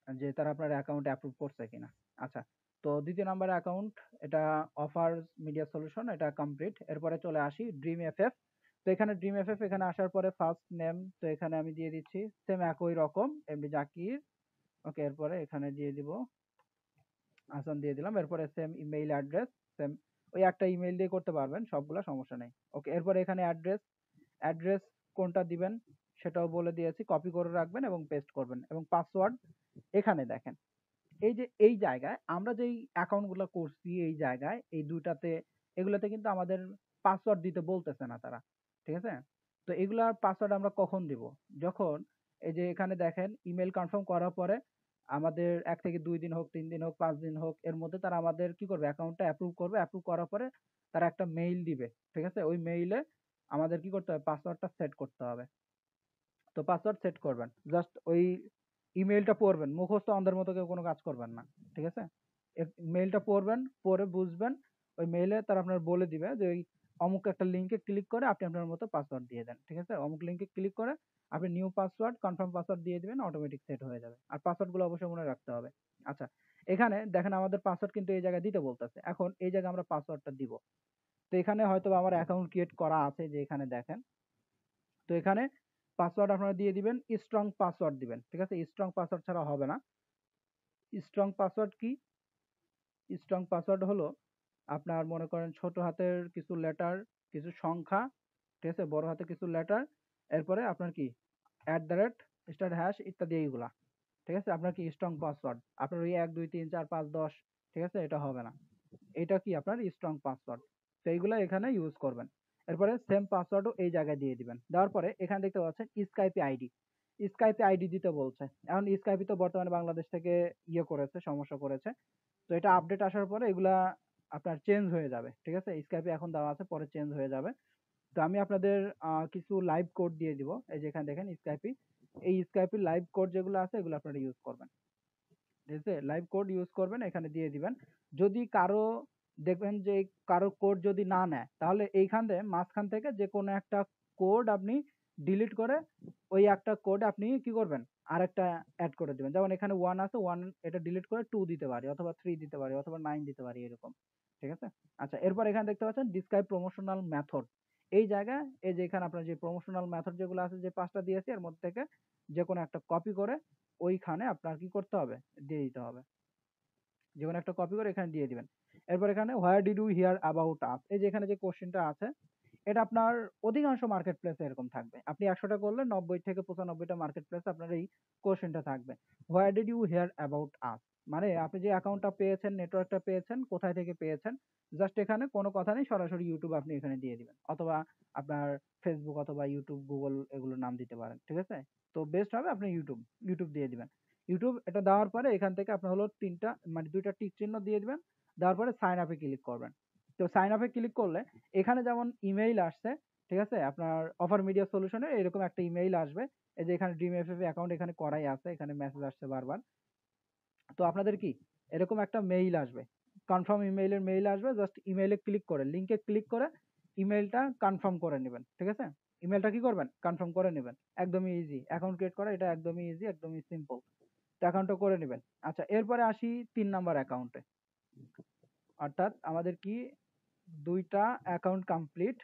যে তারা আপনার অ্যাকাউন্ট অ্যাপ্রুভ করছে কিনা। আচ্ছা, তো দ্বিতীয় নাম্বার অ্যাকাউন্ট, এটা অফার মিডিয়া সলিউশন, এটা কমপ্লিট। এরপরে চলে আসি ড্রিম এফএফ। তো এখানে ড্রিম এফএফ এখানে আসার পরে ফার্স্ট নেম, তো এখানে আমি দিয়ে দিচ্ছি সেম একই রকম এমডি জাকির। ওকে, এরপরে এখানে দিয়ে দিব হাসান, দিয়ে দিলাম। এরপরে সেম ইমেইল অ্যাড্রেস, সেম ওই একটা ইমেইল দিয়ে করতে পারবেন, সবগুলা সমস্যা নেই। ওকে, এরপরে এখানে অ্যাড্রেস, অ্যাড্রেস কোনটা দিবেন সেটাও বলে দিয়েছি, কপি করে রাখবেন এবং পেস্ট করবেন। এবং পাসওয়ার্ড এখানে দেখেন, এই যে এই জায়গায় আমরা যেই অ্যাকাউন্টগুলো করছি, এই জায়গায় এই দুটাতে, এগুলোতে কিন্তু আমাদের পাসওয়ার্ড দিতে বলতেছে না তারা, ঠিক আছে? তো এগুলার পাসওয়ার্ড আমরা কখন দিব? যখন এই যে এখানে দেখেন ইমেল কনফার্ম করার পরে আমাদের 1 থেকে 2 দিন হোক, 3 দিন হোক, 5 দিন হোক, এর মধ্যে তারা আমাদের কি করবে? অ্যাকাউন্টটা অ্যাপ্রুভ করবে। অ্যাপ্রুভ করার পরে তারা একটা মেইল দিবে, ঠিক আছে? ওই মেইলে আমাদের কি করতে হবে? পাসওয়ার্ডটা সেট করতে হবে। তো পাসওয়ার্ড সেট করবেন, জাস্ট ওই ইমেইলটা পড়বেন, মুখস্থ অন্ধের মতো কেউ কোনো কাজ করবেন না, ঠিক আছে? মেইলটা পড়বেন, পড়ে বুঝবেন। ওই মেইলে তারা আপনার বলে দিবে যে ওই অমুক একটা লিঙ্কে ক্লিক করে আপনি আপনার মতো পাসওয়ার্ড দিয়ে দেন, ঠিক আছে? অমুক লিঙ্কে ক্লিক করে আপনি নিউ পাসওয়ার্ড, কনফার্ম পাসওয়ার্ড দিয়ে দিবেন, অটোমেটিক সেট হয়ে যাবে। আর পাসওয়ার্ডগুলো অবশ্যই মনে রাখতে হবে। আচ্ছা, এখানে দেখেন আমাদের পাসওয়ার্ড কিন্তু এই জায়গায় দিতে বলতেছে। এখন এই জায়গায় আমরা পাসওয়ার্ডটা দিব। তো এখানে হয়তো আমার অ্যাকাউন্ট ক্রিয়েট করা আছে, যে এখানে দেখেন। তো এখানে পাসওয়ার্ড আপনারা দিয়ে দিবেন, স্ট্রং পাসওয়ার্ড দিবেন, ঠিক আছে? স্ট্রং পাসওয়ার্ড ছাড়া হবে না। স্ট্রং পাসওয়ার্ড কি? স্ট্রং পাসওয়ার্ড হলো আপনার মনে করেন ছোট হাতের কিছু লেটার, কিছু সংখ্যা, ঠিক আছে? বড় হাতের কিছু লেটার, এরপরে আপনার কি স্টার হ্যাশ ইত্যাদি এইগুলা, ঠিক আছে? আপনার কি স্ট্রং পাসওয়ার্ড, আপনার ওই 1 2 3 4 5 10, ঠিক আছে? এটা হবে না। এটা কি আপনার স্ট্রং পাসওয়ার্ড। তো এইগুলা এখানে ইউজ করবেন। এরপরে সেম পাসওয়ার্ডও এই জায়গায় দিয়ে দিবেন। দেওয়ার পরে এখানে দেখতে পাচ্ছেন স্কাইপি আইডি, স্কাইপি আইডি দিতে বলছে। এখন স্কাইপি তো বর্তমানে বাংলাদেশ থেকে করেছে, সমস্যা করেছে। তো এটা আপডেট আসার পরে এগুলা আপনার চেঞ্জ হয়ে যাবে, ঠিক আছে? স্কাইপি এখন দেওয়া আছে, পরে চেঞ্জ হয়ে যাবে। তো আমি আপনাদের কিছু লাইভ কোড দিয়ে দিব। এই যে এখানে দেখেন স্কাইপি, এই স্কাইপি লাইভ কোড যেগুলো আছে এগুলো আপনারা ইউজ করবেন, ঠিক আছে? লাইভ কোড ইউজ করবেন, এখানে দিয়ে দিবেন। যদি কারো দেখবেন যে কারো কোড যদি না নেয় তাহলে এইখান থেকে মাঝখান থেকে যে কোনো একটা কোড আপনি ডিলিট করে ওই একটা কোড আপনি কি করবেন আরেকটা অ্যাড করে দিবেন। যেমন এখানে 1 আছে, 1 এটা ডিলিট করে 2 দিতে পারি অথবা 3 দিতে পারি অথবা 9 দিতে পারি এরকম। ঠিক আছে? আচ্ছা, এরপর এখানে দেখতে পাচ্ছেন ডিসক্রাইব প্রমোশনাল মেথড। এই জায়গায় এই যে এখানে আপনার যে প্রমোশনাল মেথড যেগুলো আছে যে 5টা দিয়েছি এর মধ্যে থেকে যে কোনো একটা কপি করে ওইখানে আপনার কি করতে হবে দিয়ে দিতে হবে। যে কোনো একটা কপি করে এখানে দিয়ে দিবেন। এরপর এখানে where did you hear about us, এই যে এখানে যে কোশ্চেনটা আছে এটা আপনার অধিকাংশ মার্কেট প্লেসে এরকম থাকবে। আপনি 100টা করলে 90 থেকে 95টা মার্কেট প্লেসে আপনার এই কোশ্চেনটা থাকবে। Where did you hear about us, মানে আপনি যে অ্যাকাউন্টটা পেয়েছেন, নেটওয়ার্কটা পেয়েছেন, কোথায় থেকে পেয়েছেন, জাস্ট এখানে কোনো কথা নেই, সরাসরি ইউটিউব আপনি এখানে দিয়ে দিবেন অথবা আপনার ফেসবুক অথবা ইউটিউব, গুগল এগুলোর নাম দিতে পারেন। ঠিক আছে? তো বেস্ট হবে আপনি ইউটিউব দিয়ে দিবেন। ইউটিউব এটা দেওয়ার পরে এখান থেকে আপনার হলো 3টা মানে 2টা টিক চিহ্ন দিয়ে দিবেন। দেওয়ার পরে সাইন আপে ক্লিক করবেন। তো সাইন আপে ক্লিক করলে এখানে যেমন ইমেইল আসছে, ঠিক আছে, আপনার অফার মিডিয়া সলিউশনে এরকম একটা ইমেইল আসবে। এই যে এখানে ড্রিম এফএফ অ্যাকাউন্ট এখানে করাই আছে, এখানে মেসেজ আসছে বারবার। তো আপনাদের কি এরকম একটা মেইল আসবে, কনফার্ম ইমেইলের মেইল আসবে। জাস্ট ইমেইলে ক্লিক করে লিংকে ক্লিক করে ইমেইলটা কনফার্ম করে নেবেন। ঠিক আছে? ইমেইলটা কি করবেন কনফার্ম করে নেবেন। একদমই ইজি অ্যাকাউন্ট ক্রিয়েট করা, এটা একদমই ইজি, একদমই সিম্পল। তো অ্যাকাউন্টটা করে নেবেন। আচ্ছা, এরপরে আসি 3 নাম্বার অ্যাকাউন্টে। অর্থাৎ আমাদের কি 2টা অ্যাকাউন্ট কমপ্লিট।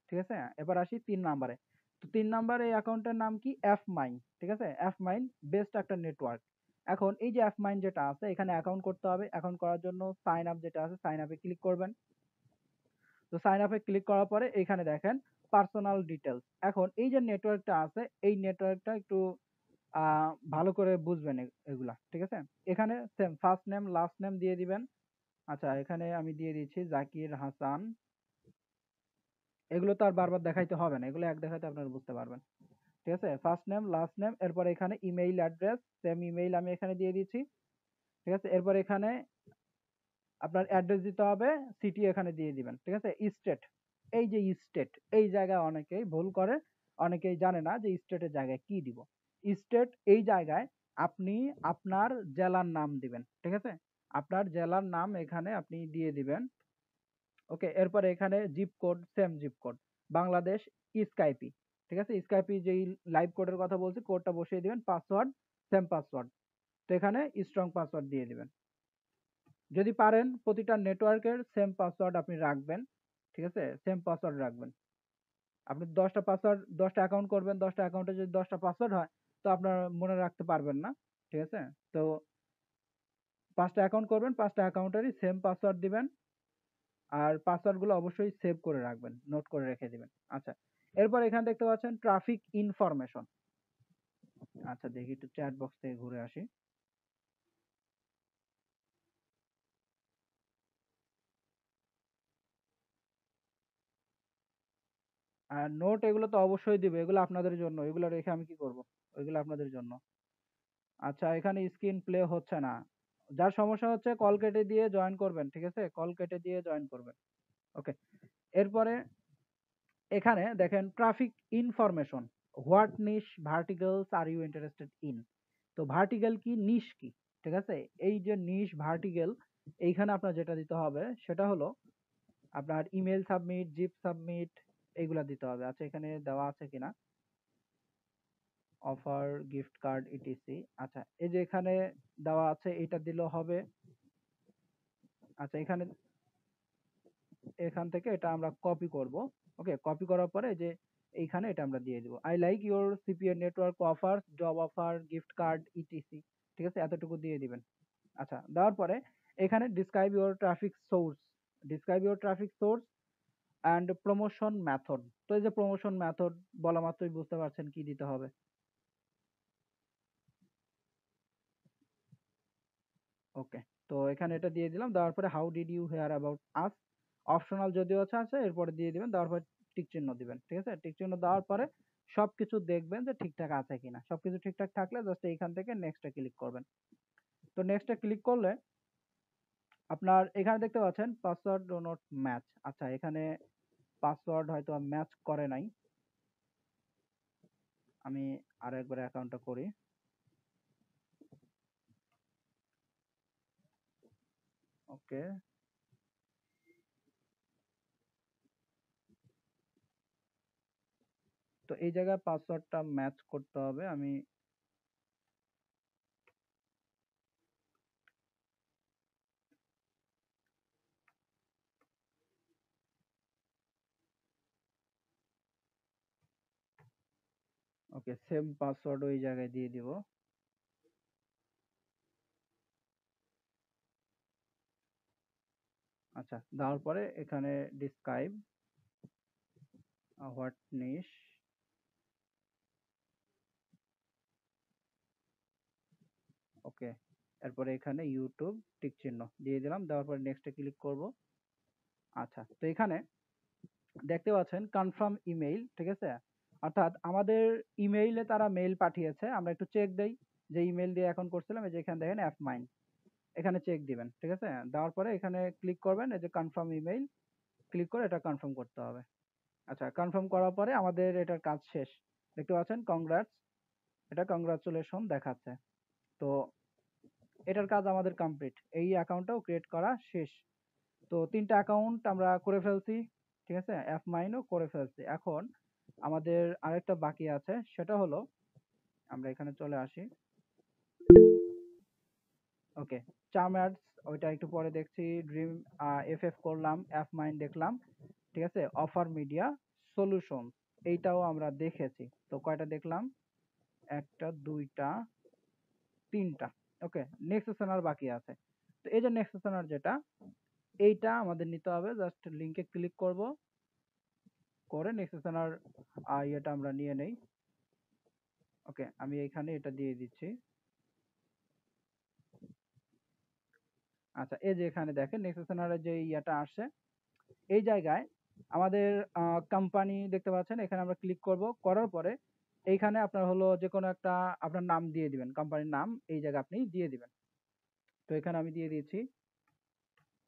ঠিক আছে? এবার আসি 3 নাম্বারে। তো 3 নাম্বার এই অ্যাকাউন্টের নাম কি এফ মাইন। ঠিক আছে? এফ মাইন বেস্ট একটা নেটওয়ার্ক। এখন এই যে এফ মাইন যেটা আছে এখানে অ্যাকাউন্ট করতে হবে। অ্যাকাউন্ট করার জন্য সাইন আপ যেটা আছে সাইন আপে ক্লিক করবেন। তো সাইন আপে ক্লিক করার পরে এখানে দেখেন পার্সোনাল ডিটেলস। এখন এই যে নেটওয়ার্কটা আছে এই নেটওয়ার্কটা একটু ভালো করে বুঝবেন এগুলা। ঠিক আছে? এখানে same first name last name দিয়ে দিবেন। আচ্ছা, এখানে আমি দিয়ে দিচ্ছি জাকির হাসান। এগুলো তো আর বারবার দেখাইতে হবে না, এগুলো এক দেখাতে আপনারা বুঝতে পারবেন। ঠিক আছে? ফার্স্ট নেম লাস্ট নেম, এরপর এখানে ইমেইল অ্যাড্রেস, সেম ইমেইল আমি এখানে দিয়ে দিচ্ছি। ঠিক আছে? এরপর এখানে আপনার অ্যাড্রেস দিতে হবে, সিটি এখানে দিয়ে দিবেন। ঠিক আছে? স্টেট, এই যে স্টেট এই জায়গায় অনেকেই ভুল করে, অনেকেই জানে না যে স্টেটের জায়গায় কি দিব। স্টেট এই জায়গায় আপনি আপনার জেলার নাম দিবেন। ঠিক আছে? আপনার জেলার নাম এখানে আপনি দিয়ে দিবেন। ওকে, এরপরে এখানে zip code, same zip code, Bangladesh স্কাইপি। ঠিক আছে? স্কাইপি যেই লাইভ কোডের কথা বলছি কোডটা বসিয়ে দিবেন। Password same password. তো এখানে স্ট্রং পাসওয়ার্ড দিয়ে দিবেন। যদি পারেন প্রতিটা নেটওয়ার্কের সেম পাসওয়ার্ড আপনি রাখবেন। ঠিক আছে? সেম পাসওয়ার্ড রাখবেন। আপনি 10টা পাসওয়ার্ড 10টা অ্যাকাউন্ট করবেন, 10টা অ্যাকাউন্টে যদি 10টা পাসওয়ার্ড হয় তো আপনার মনে রাখতে পারবেন না। ঠিক আছে? তো 5টা অ্যাকাউন্ট করবেন, 5টা অ্যাকাউন্টেরই সেম পাসওয়ার্ড দিবেন। আর পাসওয়ার্ড গুলো অবশ্যই সেভ করে রাখবেন, নোট করে রেখে দিবেন। আচ্ছা, এরপর এখানে দেখতে পাচ্ছেন ট্রাফিক ইনফরমেশন। আচ্ছা, দেখি একটু চ্যাট বক্স থেকে ঘুরে আসি। আর নোট এগুলো তো অবশ্যই দিবে, এগুলো আপনাদের জন্য, এগুলো রেখে আমি কি করব, ওইগুলো আপনাদের জন্য। আচ্ছা, এখানে স্ক্রিন প্লে হচ্ছে না। যার সমস্যা হচ্ছে কল কেটে দিয়ে জয়েন করবেন। ঠিক আছে? কল কেটে দিয়ে জয়েন করবেন। ওকে, এরপরে এখানে দেখেন traffic information, what niche verticals are you interested in. তো ভার্টিক্যাল কি, নিশ কি। ঠিক আছে? এই যে নিশ ভার্টিক্যাল, এইখানে আপনার যেটা দিতে হবে সেটা হলো আপনার ইমেল সাবমিট, জিপ সাবমিট, এইগুলা দিতে হবে। আচ্ছা, এখানে দেওয়া আছে কিনা, অফার গিফট কার্ড ইটিসি। আচ্ছা, এই যে এখানে দেওয়া আছে এটা দিলেও হবে। আচ্ছা, এখান থেকে এটা আমরা কপি করব। ওকে, কপি করার পরে এই যে এইখানে এটা আমরা দিয়ে দিব। I like your CPA network offer, job offer, gift card etc. ঠিক আছে? এতটুকু দিয়ে দিবেন। আচ্ছা, দেওয়ার পরে এখানে describe your traffic source, describe your traffic source and promotion method. তো এই যে প্রমোশন মেথড বলা মাত্রই বুঝতে পারছেন কি দিতে হবে। ওকে, তো এখানে এটা দিয়ে দিলাম। দেওয়ার পরে how did you hear about us, optional যদিও আছে এরপরে দিয়ে দিবেন। দেওয়ার পরে টিক চিহ্ন দিবেন। ঠিক আছে? টিক চিহ্ন দেওয়ার পরে সবকিছু দেখবেন যে ঠিকঠাক আছে কিনা। সবকিছু ঠিকঠাক থাকলে জাস্ট এইখান থেকে নেক্সটে ক্লিক করবেন। তো নেক্সটে ক্লিক করলে আপনার এখানে দেখতে পাচ্ছেন পাসওয়ার্ড ডো নট ম্যাচ। আচ্ছা, এখানে পাসওয়ার্ড হয়তো ম্যাচ করে নাই। আমি আরো একবার অ্যাকাউন্টটা করি। ওকে, তো এই জায়গায় পাসওয়ার্ডটা ম্যাচ করতে হবে। আমি ওকে, সেম পাসওয়ার্ড ওই জায়গায় দিয়ে দিব। আচ্ছা, দেওয়ার পরে এখানে ডিসক্রাইব হোয়াট নিশ, ওকে। এরপরে এখানে ইউটিউব টিক চিহ্ন দিয়ে দিলাম, দেওয়ার পরে নেক্সটে ক্লিক করব। আচ্ছা, তো এখানে দেখতে পাচ্ছেন কনফার্ম ইমেইল, ঠিক আছে। অর্থাৎ আমাদের ইমেইলে তারা মেইল পাঠিয়েছে। আমরা একটু চেক দেই যে ইমেইল দিয়ে অ্যাকাউন্ট করছিলাম, এই যে এখানে দেখেন অ্যাপ মাইন, এখানে চেক দিবেন, ঠিক আছে। দেওয়ার পরে এখানে ক্লিক করবেন, এই যে কনফার্ম ইমেইল, ক্লিক করে এটা কনফার্ম করতে হবে। আচ্ছা, কনফার্ম করার পরে আমাদের এটার কাজ শেষ। দেখতে পাচ্ছেন কংগ্রাটস, এটা কংগ্রাচুলেশন দেখাচ্ছে। তো এটার কাজ আমাদের কমপ্লিট, এই অ্যাকাউন্টটাও ক্রিয়েট করা শেষ। তো 3টা অ্যাকাউন্ট আমরা করে ফেলছি, ঠিক আছে, অ্যাপ মাইনও করে ফেলছি। এখন আমাদের আরেকটা বাকি আছে, সেটা হলো আমরা এখানে চলে আসি। ওকে, চার্মার্স ওইটা একটু পরে দেখছি। ড্রিম এফএফ করলাম, অ্যাপ মাইন দেখলাম, ঠিক আছে। অফার মিডিয়া সলিউশন এইটাও আমরা দেখেছি। তো কয়টা দেখলাম? একটা, দুইটা, তিনটা। ওকে, নেক্সট সেশনার বাকি আছে। তো এই যে নেক্সট সেশনার যেটা, এইটা আমাদের নিতে হবে। জাস্ট লিংকে ক্লিক করব, করে নেক্সট সেশনার ইয়েটা আমরা নিয়ে নেই। ওকে, আমি এখানে এটা দিয়ে দিচ্ছি। আচ্ছা, এই যে এখানে দেখেন নেক্সট সেশনারের যে ইয়েটা আসছে, এই জায়গায় আমাদের কোম্পানি দেখতে পাচ্ছেন। এখানে আমরা ক্লিক করব, করার পরে এইখানে আপনার হলো যে কোনো একটা আপনার নাম দিয়ে দিবেন, কোম্পানির নাম এই জায়গায় আপনি দিয়ে দিবেন। তো এখানে আমি দিয়ে দিয়েছি।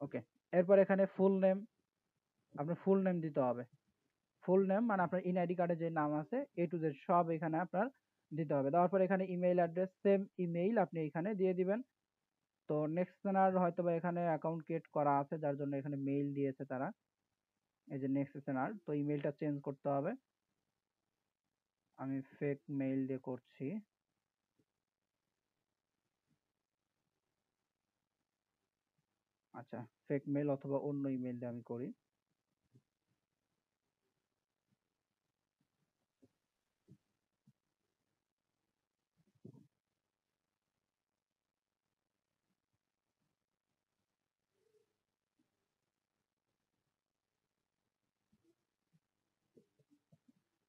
ওকে, এরপর এখানে ফুল নেম, আপনার ফুল নেম দিতে হবে। ফুল নেম মানে আপনার ইনআইডি কার্ডে যে নাম আছে এ টু জেড সব এখানে আপনার দিতে হবে। দেওয়ার পর এখানে ইমেইল অ্যাড্রেস, সেম ইমেইল আপনি এখানে দিয়ে দিবেন। তো নেক্সট সেশনার হয়তো বা এখানে অ্যাকাউন্ট ক্রিয়েট করা আছে, যার জন্য এখানে মেইল দিয়েছে তারা। এই যে নেক্সট সেশনার, তো ইমেইলটা চেঞ্জ করতে হবে। আমি ফেক মেইল দিয়ে করছি। আচ্ছা, ফেক মেইল অথবা অন্য ইমেইল দিয়ে আমি করি।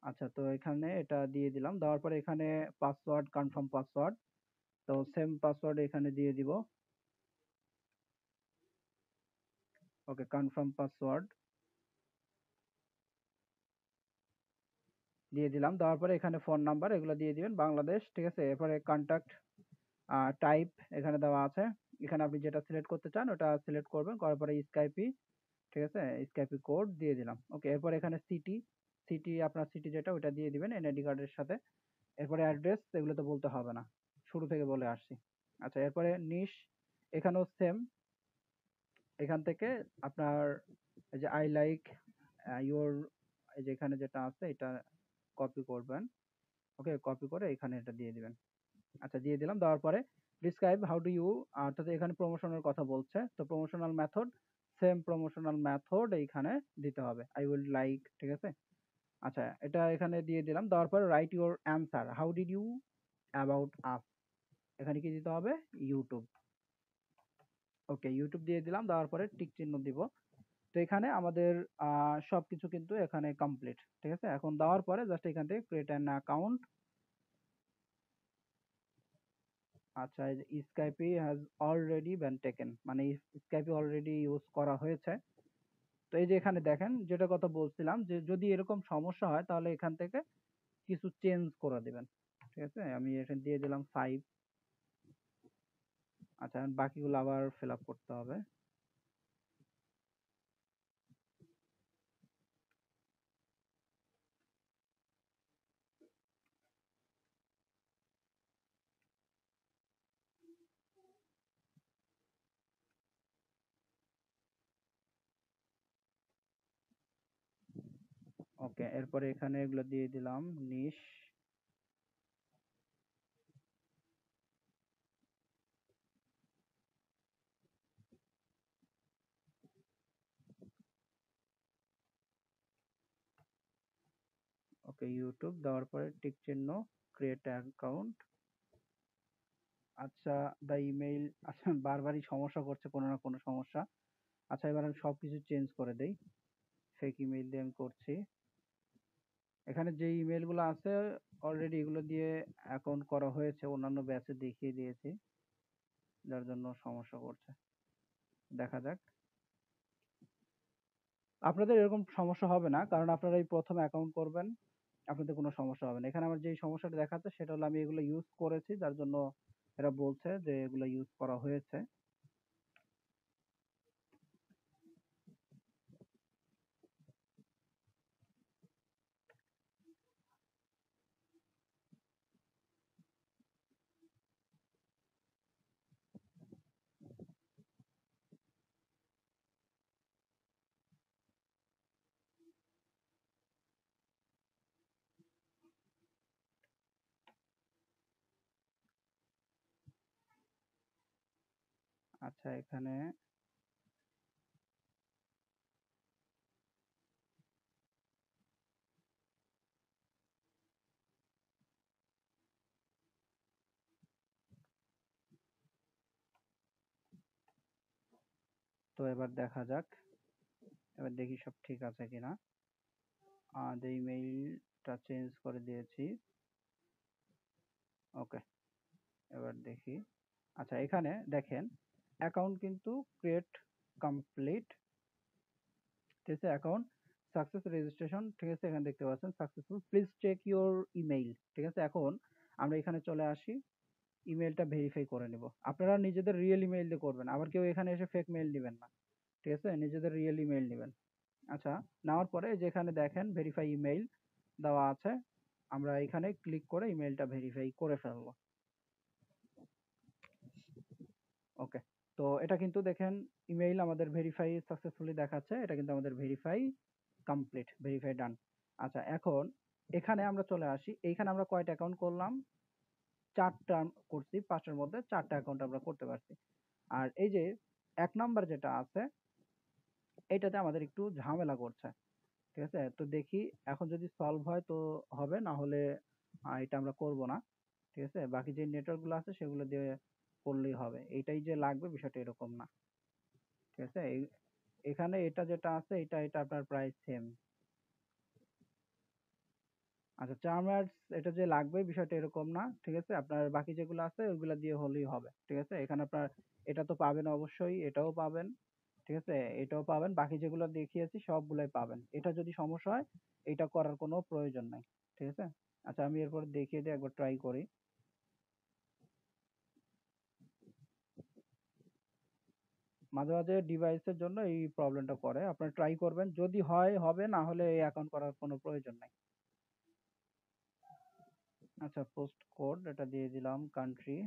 আচ্ছা, তো এখানে এটা দিয়ে দিলাম। দেওয়ার পরে এখানে পাসওয়ার্ড, কনফার্ম পাসওয়ার্ড, তো সেম পাসওয়ার্ড এখানে দিয়ে দিব। ওকে, কনফার্ম পাসওয়ার্ড দিয়ে দিলাম। দেওয়ার পরে এখানে ফোন নাম্বার এগুলো দিয়ে দিবেন, বাংলাদেশ, ঠিক আছে। এরপরে কন্ট্যাক্ট টাইপ এখানে দেওয়া আছে। এখানে আপনি যেটা সিলেক্ট করতে চান ওটা সিলেক্ট করবেন, করার পরে স্কাইপি, ঠিক আছে, স্কাইপি কোড দিয়ে দিলাম। ওকে, এরপর এখানে সিটি, সিটি আপনার সিটি যেটা ওটা দিয়ে দিবেন এনআইডি কার্ডের সাথে। এরপরে অ্যাড্রেস এগুলো তো বলতে হবে না, শুরু থেকে বলে আসছি। আচ্ছা, এরপরে নিশ, এখানেও সেম। এখান থেকে আপনার এই যে আই লাইক ইউর, এই যে এখানে যেটা আছে এটা কপি করবেন। ওকে, কপি করে এখানে এটা দিয়ে দিবেন। আচ্ছা, দিয়ে দিলাম। দেওয়ার পরে ডিসক্রাইব হাউ ডু ইউ, অর্থাৎ এখানে প্রমোশনের কথা বলছে। তো promotional method, same promotional method এইখানে দিতে হবে। আই উইল লাইক, ঠিক আছে। আচ্ছা, এটা এখানে দিয়ে দিলাম। দেওয়ার পরে write your answer how did you about us, এখানে কি দিতে হবে? ইউটিউব। ওকে, ইউটিউব দিয়ে দিলাম। দেওয়ার পরে টিক চিহ্ন দিব। তো এখানে আমাদের সবকিছু কিন্তু এখানে কমপ্লিট, ঠিক আছে। এখন দেওয়ার পরে জাস্ট এখান থেকে ক্রিয়েট অ্যান অ্যাকাউন্ট। আচ্ছা, এই যে Skype has already been taken, মানে স্কাইপি অলরেডি ইউজ করা হয়েছে। তো এই যে এখানে দেখেন যেটা কথা বলছিলাম, যে যদি এরকম সমস্যা হয় তাহলে এখান থেকে কিছু চেঞ্জ করে দিবেন, ঠিক আছে। আমি এখানে দিয়ে দিলাম 5। আচ্ছা, এখন বাকিগুলো আবার ফিল আপ করতে হবে। ওকে, এরপরে এখানে এগুলো দিয়ে দিলাম নিশ। ওকে, ইউটিউব দেওয়ার পরে টিক চিহ্ন, ক্রিয়েট অ্যাকাউন্ট। আচ্ছা, দ্য ইমেইল, আচ্ছা বারবারই সমস্যা করছে, কোনো না কোনো সমস্যা। আচ্ছা, এবার আমি সবকিছু চেঞ্জ করে দেই। ফেক ইমেইল দিয়ে আমি করছি। এখানে যে ইমেইল গুলো আছে অলরেডি এগুলো দিয়ে অ্যাকাউন্ট করা হয়েছে, অন্যান্য ব্যাচে দেখিয়ে দিয়েছি, যার জন্য সমস্যা করছে। দেখা যাক। আপনাদের এরকম সমস্যা হবে না, কারণ আপনারা এই প্রথম অ্যাকাউন্ট করবেন, আপনাদের কোনো সমস্যা হবে না। এখানে আমার যেই সমস্যাটা দেখাচ্ছে সেটা হলো আমি এগুলো ইউজ করেছি, যার জন্য এরা বলছে যে এগুলো ইউজ করা হয়েছে। আচ্ছা, এখানে তো এবার দেখা যাক, এবার দেখি সব ঠিক আছে কিনা। যে ইমেইলটা চেঞ্জ করে দিয়েছি। ওকে, এবার দেখি। আচ্ছা, এখানে দেখেন অ্যাকাউন্ট কিন্তু ক্রিয়েট কমপ্লিট, ঠিক আছে। অ্যাকাউন্ট সাকসেস রেজিস্ট্রেশন, ঠিক আছে, এখানে দেখতে পাচ্ছেন successful, please check your email, ঠিক আছে। এখন আমরা এখানে চলে আসি, ইমেইলটা ভেরিফাই করে নেব। আপনারা নিজেদের রিয়েল ইমেইল দিয়ে করবেন, আবার কেউ এখানে এসে ফেক মেইল দিবেন না, ঠিক আছে, নিজেদের রিয়েল ইমেইল নেবেন। আচ্ছা, নেওয়ার পরে যেখানে দেখেন ভেরিফাই ইমেইল দেওয়া আছে, আমরা এখানে ক্লিক করে ইমেইলটা ভেরিফাই করে ফেলবো। ওকে, তো এটা কিন্তু দেখেন ইমেইল আমাদের ভেরিফাই সাকসেসফুলি দেখাচ্ছে, এটা কিন্তু আমাদের ভেরিফাই কমপ্লিট, ভেরিফাই ডান। আচ্ছা, এখন এখানে আমরা চলে আসি, এইখানে আমরা কয়টা অ্যাকাউন্ট করলাম? 4টা করছি, 5টার মধ্যে 4টা অ্যাকাউন্ট আমরা করতে পারছি। আর এই যে 1 নাম্বার যেটা আছে, এটাতে আমাদের একটু ঝামেলা করছে, ঠিক আছে। তো দেখি এখন যদি সলভ হয় তো হবে, না হলে এটা আমরা করব না, ঠিক আছে। বাকি যে নেটওয়ার্ক গুলো আছে সেগুলো দিয়ে করলেই হবে, এইটাই যে লাগবে বিষয়টা এরকম না, ঠিক আছে। এখানে এটা যেটা আছে এটা এটা আপনার প্রায় সেম। আচ্ছা, চার্মার্স এটা যে লাগবে বিষয়টা এরকম না, ঠিক আছে। আপনার বাকি যেগুলো আছে ওইগুলা দিয়ে হলেই হবে, ঠিক আছে। এখানে আপনার এটা তো পাবেন অবশ্যই, এটাও পাবেন, ঠিক আছে, এটাও পাবেন, বাকি যেগুলো দেখিয়েছি সবগুলাই পাবেন। এটা যদি সমস্যা হয় এটা করার কোনো প্রয়োজন নাই, ঠিক আছে। আচ্ছা, আমি এরপর দেখিয়ে দিয়ে একবার ট্রাই করি। মাঝে মাঝে ডিভাইসের জন্য এই প্রবলেমটা করে, আপনারা ট্রাই করবেন, যদি হয় হবে, না হলে এই অ্যাকাউন্ট করার কোনো প্রয়োজন নাই। আচ্ছা, পোস্ট কোড এটা দিয়ে দিলাম, কান্ট্রি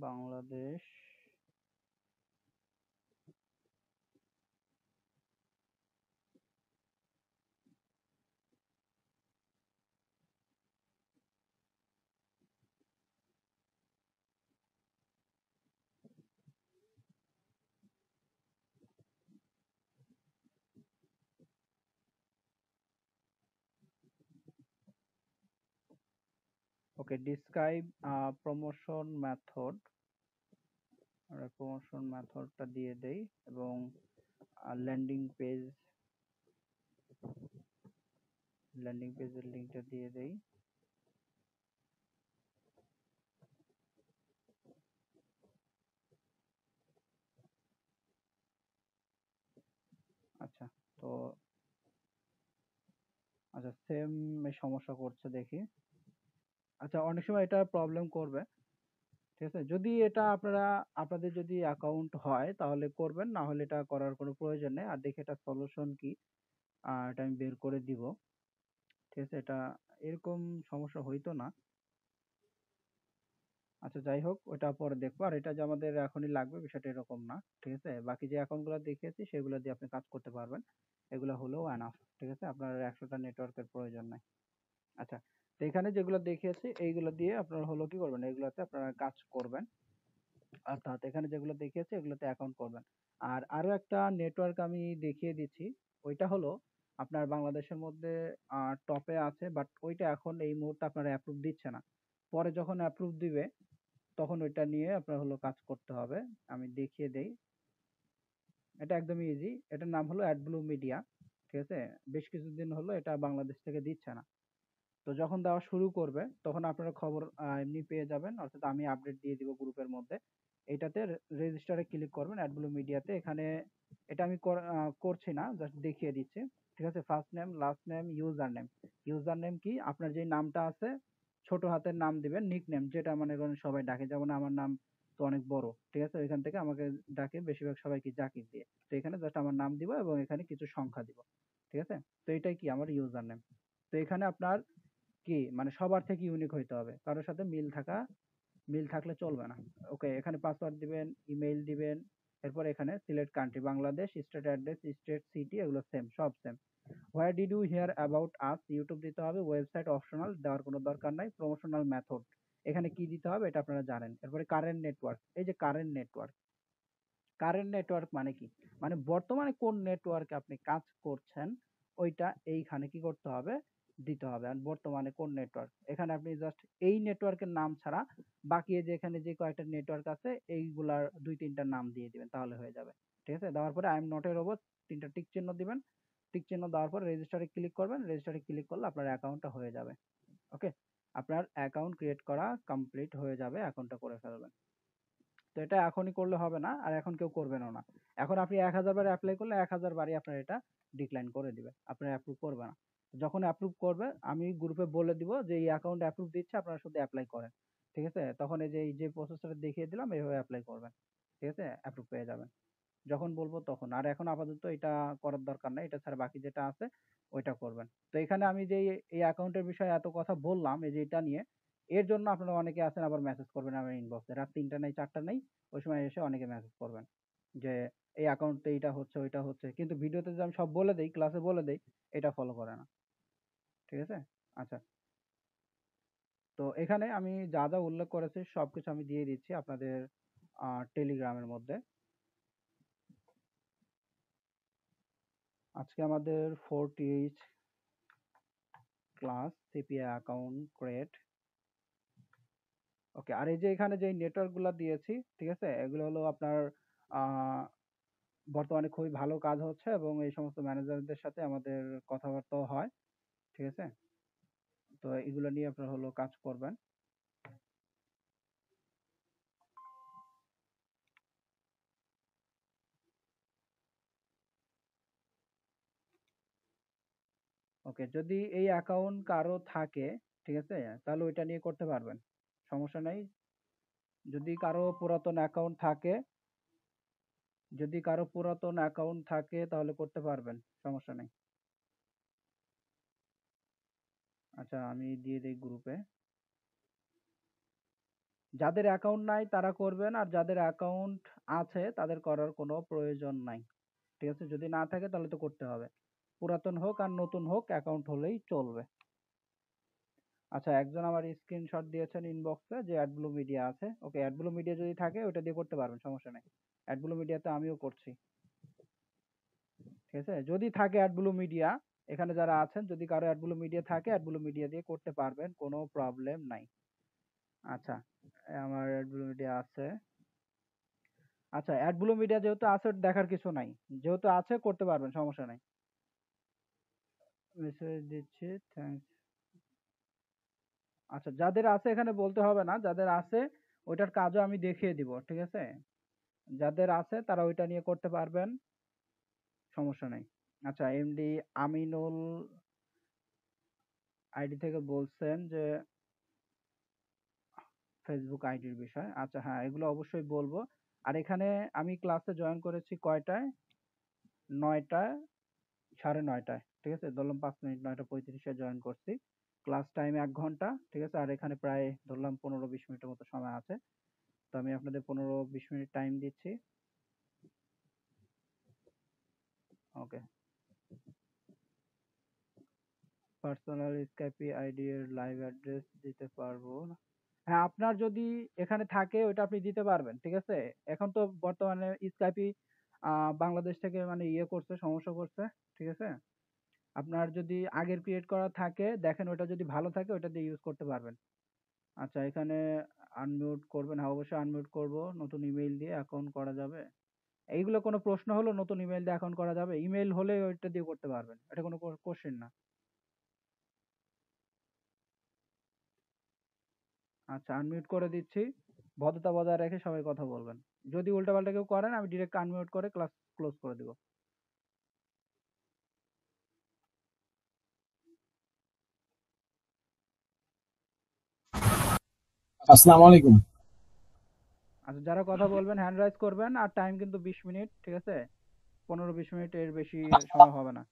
বাংলাদেশ। ওকে, ডিসক্রাইব প্রমোশন মেথড, আমরা প্রমোশন মেথডটা দিয়ে দেই, এবং ল্যান্ডিং পেজের লিঙ্কটা দিয়ে দেই। আচ্ছা, তো আচ্ছা সেম সমস্যা করছে দেখি। আচ্ছা, অনেক সময় এটা প্রবলেম করবে, ঠিক আছে। যদি এটা আপনাদের যদি অ্যাকাউন্ট হয় তাহলে করবেন, না হলে এটা করার কোনো প্রয়োজন নেই। আর দেখি এটা সলিউশন কি, এটা আমি বের করে দিব, ঠিক আছে। এটা এরকম সমস্যা হইতো না। আচ্ছা যাই হোক, ওটা পরে দেখবো। আর এটা যে আমাদের এখনই লাগবে বিষয়টা এরকম না, ঠিক আছে? বাকি যে অ্যাকাউন্টগুলো দেখিয়েছি সেগুলো দিয়ে আপনি কাজ করতে পারবেন, এগুলো হলেও এনাফ, ঠিক আছে? আপনার 100টা নেটওয়ার্কের প্রয়োজন নাই। আচ্ছা, তো এখানে যেগুলো দেখিয়েছি এইগুলো দিয়ে আপনারা হলো কি করবেন, এগুলোতে আপনারা কাজ করবেন, অর্থাৎ এখানে যেগুলো দেখিয়েছি এগুলোতে অ্যাকাউন্ট করবেন। আর আরো একটা নেটওয়ার্ক আমি দেখিয়ে দিচ্ছি, ওইটা হলো আপনার বাংলাদেশের মধ্যে টপে আছে, বাট ওইটা এখন এই মুহূর্তে আপনারা অ্যাপ্রুভ দিচ্ছে না। পরে যখন অ্যাপ্রুভ দিবে তখন ওইটা নিয়ে আপনার হলো কাজ করতে হবে। আমি দেখিয়ে দেই, এটা একদমই ইজি। এটার নাম হলো অ্যাডব্লু মিডিয়া, ঠিক আছে? বেশ কিছুদিন হলো এটা বাংলাদেশ থেকে দিচ্ছে না। তো যখন দেওয়া শুরু করবে তখন আপনারা খবর এমনি পেয়ে যাবেন, অর্থাৎ আমি আপডেট দিয়ে দিব গ্রুপের মধ্যে। এটাতে রেজিস্টারে ক্লিক করবেন অ্যাডব্লু মিডিয়াতে। এখানে এটা আমি করছি না, জাস্ট দেখিয়ে দিচ্ছি, ঠিক আছে? First name, last name, user name. User name কি, আপনার যে নামটা আছে ছোট হাতের নাম দিবেন, নিক নেম যেটা মনে করেন সবাই ডাকে, যেমন আমার নাম তো অনেক বড়, ঠিক আছে? ওইখান থেকে আমাকে ডাকে বেশিরভাগ সবাই কি জাকির দিয়ে। তো এখানে জাস্ট আমার নাম দিব এবং এখানে কিছু সংখ্যা দিব, ঠিক আছে? তো এটাই কি আমার ইউজার নেম। তো এখানে আপনার কি মানে সবার থেকে ইউনিক হইতে হবে, কারোর সাথে মিল থাকলে চলবে না। ওকে, এখানে পাসওয়ার্ড দিবেন, ইমেইল দিবেন, এরপর এখানে select country, Bangladesh, state address, state, city, এগুলো সেম, সব same. Where did you hear about us, YouTube দিতে হবে। ওয়েবসাইট অপশনাল, দেওয়ার কোনো দরকার নাই। প্রমোশনাল মেথড, এখানে কি দিতে হবে এটা আপনারা জানেন। এরপরে কারেন্ট নেটওয়ার্ক, এই যে কারেন্ট নেটওয়ার্ক মানে কি, মানে বর্তমানে কোন নেটওয়ার্কে আপনি কাজ করছেন ওইটা এইখানে কি করতে হবে, দিতে হবে। আর বর্তমানে কোন নেটওয়ার্ক, এখানে আপনি জাস্ট এই নেটওয়ার্কের নাম ছাড়া বাকি এই যে এখানে যে কয়েকটা নেটওয়ার্ক আছে এইগুলার 2-3টা নাম দিয়ে দিবেন, তাহলে হয়ে যাবে, ঠিক আছে? দেওয়ার পরে I am not a robot 3টা টিক চিহ্ন দিবেন। টিক চিহ্ন দেওয়ার পর রেজিস্টারে ক্লিক করবেন, রেজিস্টারে ক্লিক করলে আপনার অ্যাকাউন্টটা হয়ে যাবে। ওকে, আপনার অ্যাকাউন্ট ক্রিয়েট করা কমপ্লিট হয়ে যাবে, অ্যাকাউন্টটা করে ফেলবেন। তো এটা এখনই করলে হবে না, আর এখন কেউ করবেনও না। এখন আপনি 1000 বার অ্যাপ্লাই করলে 1000 বারই আপনার এটা ডিক্লাইন করে দিবে, আপনার অ্যাপ্রুভ করবে না। যখন অ্যাপ্রুভ করবে আমি গ্রুপে বলে দিব যে এই অ্যাকাউন্ট অ্যাপ্রুভ দিচ্ছে, আপনারা শুধু অ্যাপ্লাই করেন, ঠিক আছে? তখন এই যে প্রসেসটা দেখিয়ে দিলাম এইভাবে অ্যাপ্লাই করবেন, ঠিক আছে? অ্যাপ্রুভ পেয়ে যাবেন যখন বলবো তখন। আর এখন আপাতত এটা করার দরকার নাই, এটা ছাড়া বাকি যেটা আছে ওইটা করবেন। তো এখানে আমি যে এই অ্যাকাউন্টের বিষয়ে এত কথা বললাম, এই যে এটা নিয়ে, এর জন্য আপনারা অনেকে আছেন আবার মেসেজ করবেন আমার ইনবক্সে, রাত 3টা নাই 4টা নাই, ওই সময় এসে অনেকে মেসেজ করবেন যে এই অ্যাকাউন্টে এইটা হচ্ছে ওইটা হচ্ছে, কিন্তু ভিডিওতে যে আমি সব বলে দেই, ক্লাসে বলে দেই, এটা ফলো করে না, ঠিক আছে? আচ্ছা, তো এখানে আমি যা যা উল্লেখ করেছি সবকিছু আমি দিয়ে দিচ্ছি আপনাদের টেলিগ্রামের মধ্যে। আজকে আমাদের 48 ক্লাস সিপিআই অ্যাকাউন্ট ক্রিয়েট। ওকে, আর এই যে এখানে যে নেটওয়ার্ক গুলা দিয়েছি, ঠিক আছে? এগুলো হলো আপনার আহ বর্তমানে খুবই ভালো কাজ হচ্ছে এবং এই সমস্ত ম্যানেজারদের সাথে আমাদের কথাবার্তাও হয়, ঠিক আছে? তো এগুলো নিয়ে আপনারা হলো কাজ করবেন। ওকে, যদি এই অ্যাকাউন্ট কারো থাকে, ঠিক আছে, তাহলে ওইটা নিয়ে করতে পারবেন, সমস্যা নাই। যদি কারো পুরাতন অ্যাকাউন্ট থাকে, তাহলে করতে পারবেন, সমস্যা নেই। আচ্ছা, আমি দিয়ে দিই গ্রুপে। যাদের অ্যাকাউন্ট নাই তারা করবেন, আর যাদের অ্যাকাউন্ট আছে তাদের করার কোনো প্রয়োজন নাই, ঠিক আছে? যদি না থাকে তাহলে তো করতে হবে, পুরাতন হোক আর নতুন হোক অ্যাকাউন্ট হলেই চলবে। আচ্ছা, একজন আমার স্ক্রিনশট দিয়েছেন ইনবক্সে যে অ্যাডব্লু মিডিয়া আছে। ওকে, অ্যাডব্লু মিডিয়া যদি থাকে ওটা দিয়ে করতে পারবেন, সমস্যা নেই। অ্যাডব্লু মিডিয়াতে আমিও করছি, ঠিক আছে? যদি থাকে অ্যাডব্লু মিডিয়া, এখানে যারা আছেন যদি কারো অ্যাডব্লু মিডিয়া থাকে অ্যাডব্লু মিডিয়া দিয়ে করতে পারবেন, কোনো প্রবলেম নাই। আচ্ছা, আমার অ্যাডব্লু মিডিয়া আছে। আচ্ছা, অ্যাডব্লু মিডিয়া যেহেতু আছে ওটা দেখার কিছু নাই, যেহেতু আছে করতে পারবেন, সমস্যা নাই। মেসেজ দিচ্ছি, থ্যাঙ্কস। আচ্ছা, যাদের আছে এখানে বলতে হবে না, যাদের আছে ওইটার কাজও আমি দেখিয়ে দিব, ঠিক আছে? যাদের আছে তারা ওইটা নিয়ে করতে পারবেন, সমস্যা নেই। আচ্ছা, এমডি আমিনুল আইডি থেকে বলছেন যে ফেসবুক আইডির বিষয়। আচ্ছা হ্যাঁ, এগুলো অবশ্যই বলবো। আর এখানে আমি ক্লাসে জয়েন করেছি কয়টায়, 9টায়, 9:30টায়, ঠিক আছে? ধরলাম 5 মিনিট, 9:35-এ জয়েন করছি। ক্লাস টাইম 1 ঘন্টা, ঠিক আছে? আর এখানে প্রায় ধরলাম 15-20 মিনিটের মতো সময় আছে। তো আমি আপনাদের 15-20 মিনিট টাইম দিচ্ছি। ওকে। পার্সোনাল স্কাইপি আইডি এর লাইভ অ্যাড্রেস দিতে পারবো না। হ্যাঁ, আপনার যদি এখানে থাকে ওইটা আপনি দিতে পারবেন, ঠিক আছে? এখন তো বর্তমানে স্কাইপি বাংলাদেশ থেকে মানে করছে, সমস্যা করছে, ঠিক আছে? আপনার যদি আগের ক্রিয়েট করা থাকে দেখেন ওটা যদি ভালো থাকে ওটা দিয়ে ইউজ করতে পারবেন। আচ্ছা, এখানে আনমিউট করবেন? হ্যাঁ, অবশ্যই আনমিউট করব। নতুন ইমেইল দিয়ে অ্যাকাউন্ট করা যাবে? এইগুলো কোনো প্রশ্ন হলো? নতুন ইমেইল দিয়ে অ্যাকাউন্ট করা যাবে? ইমেইল হলে ওইটা দিয়ে করতে পারবেন, এটা কোনো কোশ্চেন না। আচ্ছা, আনমিউট করে দিচ্ছি। ভদ্রতা বজায় রেখে সবাই কথা বলবেন। যদি উল্টাপাল্টা কেউ করেন আমি ডিরেক্ট আনমিউট করে ক্লাস ক্লোজ করে দিব। আসসালামু আলাইকুম। আচ্ছা, যারা কথা বলবেন হ্যান্ড রাইজ করবেন, আর টাইম কিন্তু 20 মিনিট, ঠিক আছে? 15-20 মিনিট এর বেশি সময় হবে না।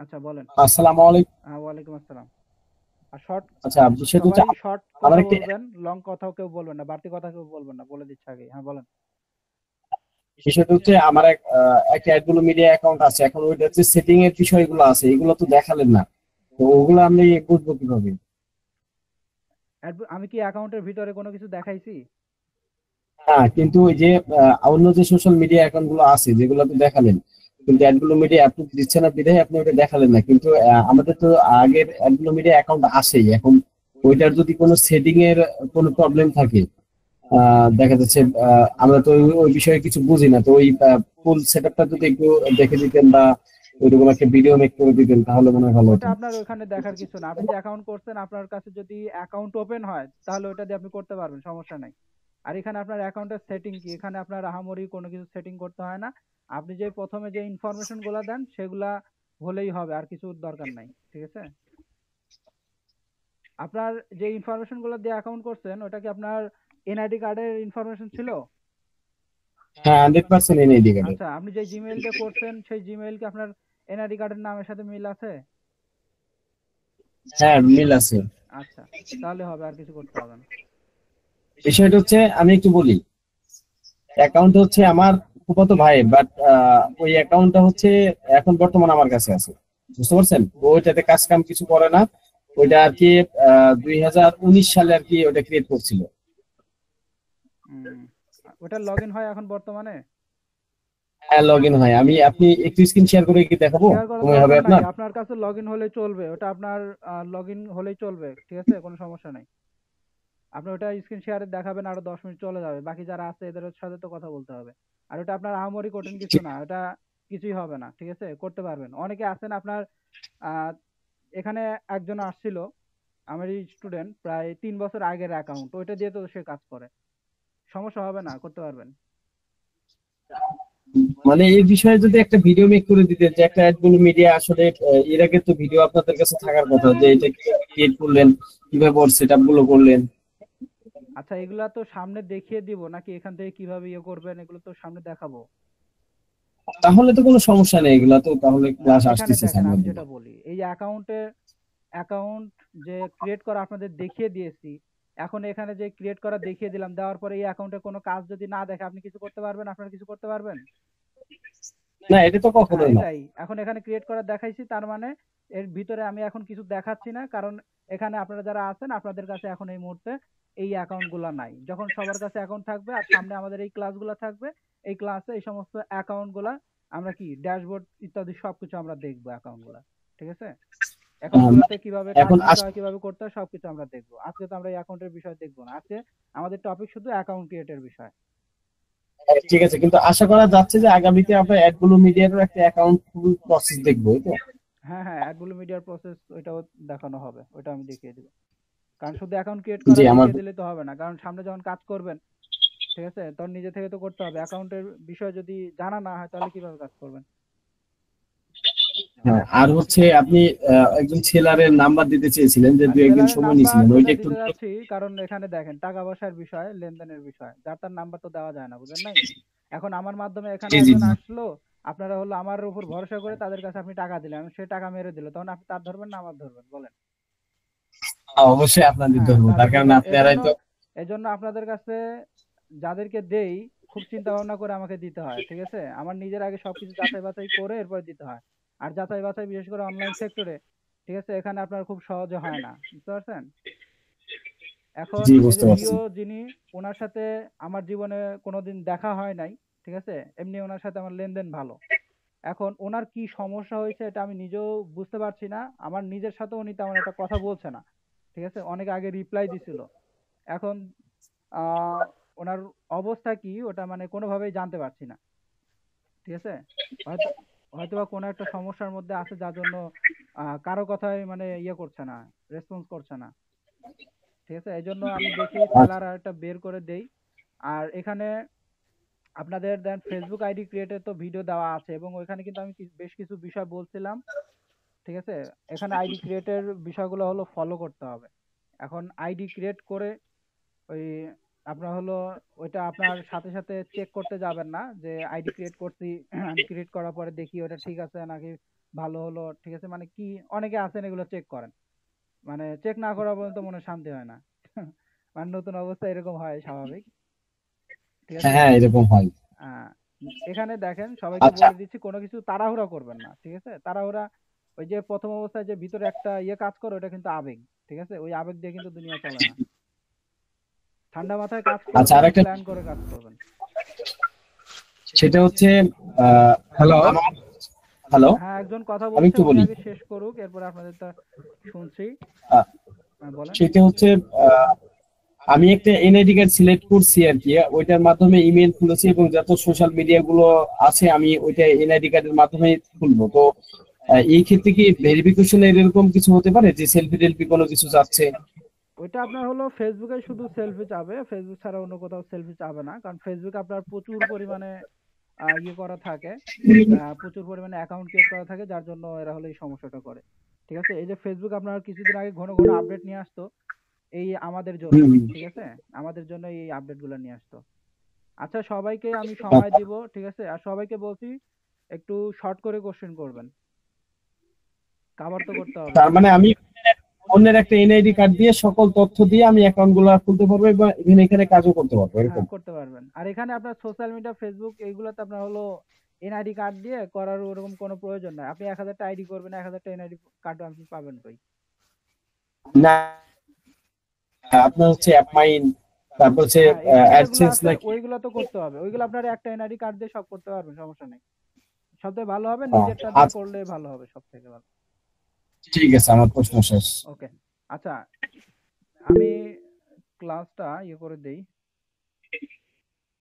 আচ্ছা, বলেন। আসসালামু আলাইকুম। হ্যাঁ, ওয়ালাইকুম আসসালাম। আর শর্ট, আচ্ছা, বিষয়টা হচ্ছে সবাই শর্ট আমার কথা একটা বলবেন, লং কথাও কেউ বলবেন না, বাড়তি কথা কেউ বলবেন না, বলে দিচ্ছি আগে। হ্যাঁ, বলেন। বিষয়টা হচ্ছে আমার একটা অ্যাডগুলো মিডিয়া অ্যাকাউন্ট আছে, এখন ওইটা হচ্ছে সেটিং এর বিষয়গুলো আছে, এগুলো তো দেখালেন না, তো ওগুলো আমি বুঝবো কিভাবে? আমি কি অ্যাকাউন্টের ভিতরে কোনো কিছু দেখাইছি? হ্যাঁ, কিন্তু ওই যে অন্য যে সোশ্যাল মিডিয়া অ্যাকাউন্ট গুলো আছে যেগুলো তো দেখালেন, কিন্তু অ্যাডগুলো মিডিয়া অ্যাপ্রুভ দিচ্ছে না বিধায় আপনি ওটা দেখালেন না, কিন্তু আমাদের তো আগের অ্যাডগুলো মিডিয়া অ্যাকাউন্ট আছেই। এখন ওইটার যদি কোনো সেটিং এর কোনো প্রবলেম থাকে, দেখা যাচ্ছে আমরা তো ওই বিষয়ে কিছু বুঝি না, তো ওই ফুল সেটআপটা যদি একটু দেখে দিতেন বা ওইরকম একটা ভিডিও মেক করে দিতেন তাহলে মনে হয় ভালো ওটা হতো। আপনার ওখানে দেখার কিছু না। আপনি যে অ্যাকাউন্ট করছেন আপনার কাছে যদি অ্যাকাউন্ট ওপেন হয় তাহলে ওটা দিয়ে আপনি করতে পারবেন, সমস্যা নাই। আর এখানে আপনার অ্যাকাউন্টের সেটিং কি? এখানে আপনার আহামরি কোনো কিছু সেটিং করতে হয় না। আপনি যে প্রথমে যে ইনফরমেশন গুলা দেন সেগুলা হলেই হবে, আর কিছু দরকার নাই, ঠিক আছে? আপনার যে ইনফরমেশন গুলো দিয়ে অ্যাকাউন্ট করছেন ওটা কি আপনার এনআইডি কার্ডের ইনফরমেশন ছিল? হ্যাঁ, 100% এনে দিকে। আচ্ছা, আপনি যে জিমেইল দিয়ে করছেন সেই জিমেইল কি আপনার এনআইডি কার্ডের নামের সাথে মিল আছে? হ্যাঁ, মিল আছে। আচ্ছা, তাহলে হবে, আর কিছু করতে হবে না। বিষয়টা হচ্ছে আমি একটু বলি, অ্যাকাউন্ট হচ্ছে আমার ফুফাতো ভাই, বাট ওই অ্যাকাউন্টটা হচ্ছে এখন বর্তমান আমার কাছে আছে, বুঝতে পারছেন? ও ওইটাতে কাজ কাম কিছু করে না, ওইটা আর কি 2019 সালে আর কি ওটা ক্রিয়েট করছিল। উম, ওটা লগ ইন হয় এখন বর্তমানে? হ্যাঁ, লগ ইন হয়। আপনি একটু স্ক্রিন শেয়ার করে কি দেখাবো? শেয়ার করার সময় হবে দরকার নাই, আপনার? আপনার কাছে লগ ইন হলে চলবে, ওটা আপনার লগ ইন হলেই চলবে, ঠিক আছে? কোনো সমস্যা নাই। আপনি ওটা স্ক্রিন শেয়ারে দেখাবেন, আরো 10 মিনিট চলে যাবে, বাকি যারা আছে এদের সাথে তো কথা বলতে হবে। আর ওটা আপনার আহামরি কঠিন কিছু না, ওটা কিছুই হবে না, ঠিক আছে? করতে পারবেন। অনেকে আছেন আপনার আহ, এখানে একজন আসছিল আমারই স্টুডেন্ট, প্রায় 3 বছর আগের অ্যাকাউন্ট, ওইটা দিয়ে তো সে কাজ করে, সমস্যা হবে না, করতে পারবেন। মানে এই বিষয়ে যদি একটা ভিডিও মেক করে দিতেন যে একটা অ্যাডগুলো মিডিয়া আসলে এর আগে তো ভিডিও আপনাদের কাছে থাকার কথা, যে এটা কিভাবে ক্রিয়েট করলেন, কিভাবে ওর সেটআপ গুলো করলেন। আচ্ছা, এগুলা তো সামনে দেখিয়ে দিব নাকি? এখান থেকে কিভাবে করবেন এগুলো তো সামনে দেখাবো। তাহলে তো কোনো সমস্যা নেই, এগুলা তো তাহলে না, ক্লাস এখানে আসতেছে দেখেন সামনের আমি দিকে। যেটা বলি, এই অ্যাকাউন্ট যে ক্রিয়েট করা আপনাদের দেখিয়ে দিয়েছি, এখন এখানে যে ক্রিয়েট করা দেখিয়ে দিলাম, দেওয়ার পরে এই অ্যাকাউন্টে কোনো কাজ যদি না দেখে আপনি কিছু করতে পারবেন? আপনারা কিছু করতে পারবেন? না, এটা তো হ্যাঁ, কখনোই না। এটাই। এখন এখানে ক্রিয়েট করা দেখাইছি, তার মানে এর ভিতরে আমি এখন কিছু দেখাচ্ছি না, কারণ এখানে আপনারা যারা আছেন আপনাদের কাছে এখন এই মুহূর্তে এই অ্যাকাউন্ট গুলা নাই। যখন সবার কাছে অ্যাকাউন্ট থাকবে আর সামনে আমাদের এই ক্লাসগুলো থাকবে, এই ক্লাসে এই সমস্ত অ্যাকাউন্ট গুলা আমরা কি ড্যাশবোর্ড ইত্যাদি সবকিছু আমরা দেখবো অ্যাকাউন্ট গুলা, ঠিক আছে? অ্যাকাউন্ট গুলাতে কিভাবে কাজ এখন দিতে হয়, কিভাবে করতে হয়, সবকিছু আমরা দেখবো। আজকে তো আমরা এই অ্যাকাউন্টের বিষয় দেখবো না, আজকে আমাদের টপিক শুধু অ্যাকাউন্ট ক্রিয়েটের বিষয়। ঠিক আছে, কিন্তু আশা করা যাচ্ছে যে আগামীতে আমরা অ্যাডগুলো মিডিয়ারও একটা অ্যাকাউন্ট ফুল প্রসেস দেখবো, এই তো? হ্যাঁ, হ্যাঁ, অ্যাডগুলো মিডিয়ার প্রসেস ওইটাও দেখানো হবে, ওইটা আমি দেখিয়ে দিব। কারণ শুধু অ্যাকাউন্ট ক্রিয়েট জি করা আমার। দেখিয়ে দিলে তো হবে না, কারণ সামনে যখন কাজ করবেন, ঠিক আছে, তখন নিজে থেকে তো করতে হবে। অ্যাকাউন্টের বিষয় যদি জানা না হয় তাহলে কিভাবে কাজ করবেন? হ্যাঁ, আর হচ্ছে আপনি একজন সেলারের নাম্বার দিতে চেয়েছিলেন, যে আর দু একদিন সেলারের সময় নাম্বার নিয়েছিলেন, ওইটা ওইটা একটু। দিতে যাচ্ছি, কারণ এখানে দেখেন টাকা পয়সার বিষয়, লেনদেনের বিষয়, যার তার নাম্বার তো দেওয়া যায় না, বুঝেন নাই? এখন আমার মাধ্যমে এখানে জি জি একজন জি। আসলো, আপনারা হলো আমার উপর ভরসা করে তাদের কাছে আপনি টাকা দিলেন, সে টাকা মেরে দিল, তখন আপনি তার ধরবেন না আমার ধরবেন, বলেন? অবশ্যই আপনাদের হ্যাঁ, ধরবো, তার তাদের কারণে দিবেন। আপনারাই তো। এজন্য আপনাদের কাছে যাদেরকে দেই খুব চিন্তা ভাবনা করে আমাকে দিতে হয়, ঠিক আছে? আমার নিজের আগে সবকিছু যাচাই বাছাই করে এরপর দিতে হয়। আর যাচাই বাছাই বিশেষ করে অনলাইন সেক্টরে, ঠিক আছে? এখানে আপনার খুব সহজে হয় না, বুঝতে পারছেন? এখন জি, এই বুঝতে যে পারছি। জিও যিনি, ওনার সাথে আমার জীবনে কোনোদিন দেখা হয় নাই, ঠিক আছে? এমনি ওনার সাথে আমার লেনদেন ভালো। এখন ওনার কি সমস্যা হয়েছে এটা আমি নিজেও বুঝতে পারছি না। আমার নিজের সাথেও উনি তেমন একটা কথা বলছে না, ঠিক আছে? অনেক আগে রিপ্লাই দিছিল। এখন আহ ওনার অবস্থা কি ওটা মানে কোনোভাবেই জানতে পারছি না, ঠিক আছে? হয়তো হয়তোবা কোনো একটা সমস্যার মধ্যে আছে যার জন্য কারো কথাই মানে ইয়ে করছে না, রেসপন্স করছে না, ঠিক আছে? এই জন্য আমি দেখি আচ্ছা সেলার আর একটা বের করে দেই। আর এখানে আপনাদের দেন ফেসবুক আইডি ক্রিয়েটের তো ভিডিও দেওয়া আছে এবং ওইখানে কিন্তু আমি বেশ কিছু বিষয় বলছিলাম, ঠিক আছে? এখানে আইডি ক্রিয়েটের বিষয়গুলো হলো ফলো করতে হবে। এখন আইডি ক্রিয়েট করে ওই আপনার হলো ওইটা আপনার সাথে সাথে চেক করতে যাবেন না যে আইডি ক্রিয়েট করছি আমি ক্রিয়েট করার পরে দেখি ওটা ঠিক আছে নাকি ভালো হলো, ঠিক আছে? মানে কি অনেকে আছেন এগুলো চেক করেন, মানে চেক না করা পর্যন্ত মনে শান্তি হয় না। মানে নতুন অবস্থা এরকম হয় স্বাভাবিক, ঠিক হ্যাঁ, আছে? হ্যাঁ, এরকম হয়। আহ, এখানে দেখেন সবাইকে আচ্ছা বলে দিচ্ছি কোনো কিছু তাড়াহুড়া করবেন না, ঠিক আছে? তাড়াহুড়া ওই যে প্রথম অবস্থায় যে ভিতরে একটা ইয়ে কাজ করে ওটা কিন্তু আবেগ, ঠিক আছে? ওই আবেগ দিয়ে কিন্তু দুনিয়া চলে না। ঠান্ডা মাথায় কাজ আচ্ছা, করবেন, আরেকটা প্ল্যান করে কাজ করবেন। সেটা হচ্ছে হ্যালো। আমার। হ্যালো, হ্যাঁ, একজন কথা আমি বলছে, একটু উনি বলি। আগে শেষ করুক, এরপরে আপনাদেরটা শুনছি। আহ, হ্যাঁ, বলেন। সেটা হচ্ছে আমি একটা এনআইডি কার্ড সিলেক্ট করছি আর কি, ওইটার মাধ্যমে ইমেল খুলেছি এবং যত সোশ্যাল মিডিয়া গুলো আছে আমি ওইটা এনআইডি কার্ডের মাধ্যমে খুলবো। তো এই ক্ষেত্রে কি ভেরিফিকেশনের এরকম কিছু হতে পারে যে সেলফি টেলফি কোনো কিছু যাচ্ছে? ওইটা আপনার হলো ফেসবুকে শুধু সেলফি চাবে, ফেসবুক ছাড়া অন্য কোথাও সেলফি চাবে না, কারণ ফেসবুক আপনার প্রচুর পরিমাণে ইয়ে করা থাকে, প্রচুর পরিমাণে অ্যাকাউন্ট ক্রিয়েট করা থাকে, যার জন্য এরা হলো এই সমস্যাটা করে, ঠিক আছে? এই যে ফেসবুক আপনার কিছুদিন আগে ঘন ঘন আপডেট নিয়ে আসতো, এই আমাদের জন্য, হুম, হুম। ঠিক আছে? আমাদের জন্য এই আপডেট গুলো নিয়ে আসতো। আচ্ছা, সবাইকে আমি সময় দিব, ঠিক আছে? আর সবাইকে বলছি একটু শর্ট করে কোশ্চেন করবেন, কাভার তো করতে হবে। তার মানে আমি অন্যের একটা এনআইডি কার্ড দিয়ে সকল তথ্য দিয়ে আমি অ্যাকাউন্ট গুলো খুলতে পারবো এবং ইভেন এখানে কাজও করতে পারবো, হ্যাঁ, এরকম? করতে পারবেন। আর এখানে আপনার সোশ্যাল মিডিয়া ফেসবুক এইগুলোতে আপনার হলো এনআইডি কার্ড দিয়ে করার ওরকম কোনো প্রয়োজন নাই। আপনি 1000টা আইডি করবেন, 1000টা এনআইডি কার্ড আপনি পাবেন কই? না, আপনার হচ্ছে অ্যাপমাইন, তারপর হচ্ছে হ্যাঁ, এখানে যেগুলো অ্যাডসেন্স আছে নাকি? ওইগুলো তো করতে হবে, ওইগুলো আপনার একটা এনআইডি কার্ড দিয়ে সব করতে পারবেন, সমস্যা নেই। সবথেকে ভালো হবে নিজেরটা দিয়ে আচ্ছা, করলে ভালো হবে, সব থেকে ভালো। ঠিক আছে, আমার প্রশ্ন শেষ। ওকে, আচ্ছা, আমি ক্লাসটা ইয়ে করে দেই।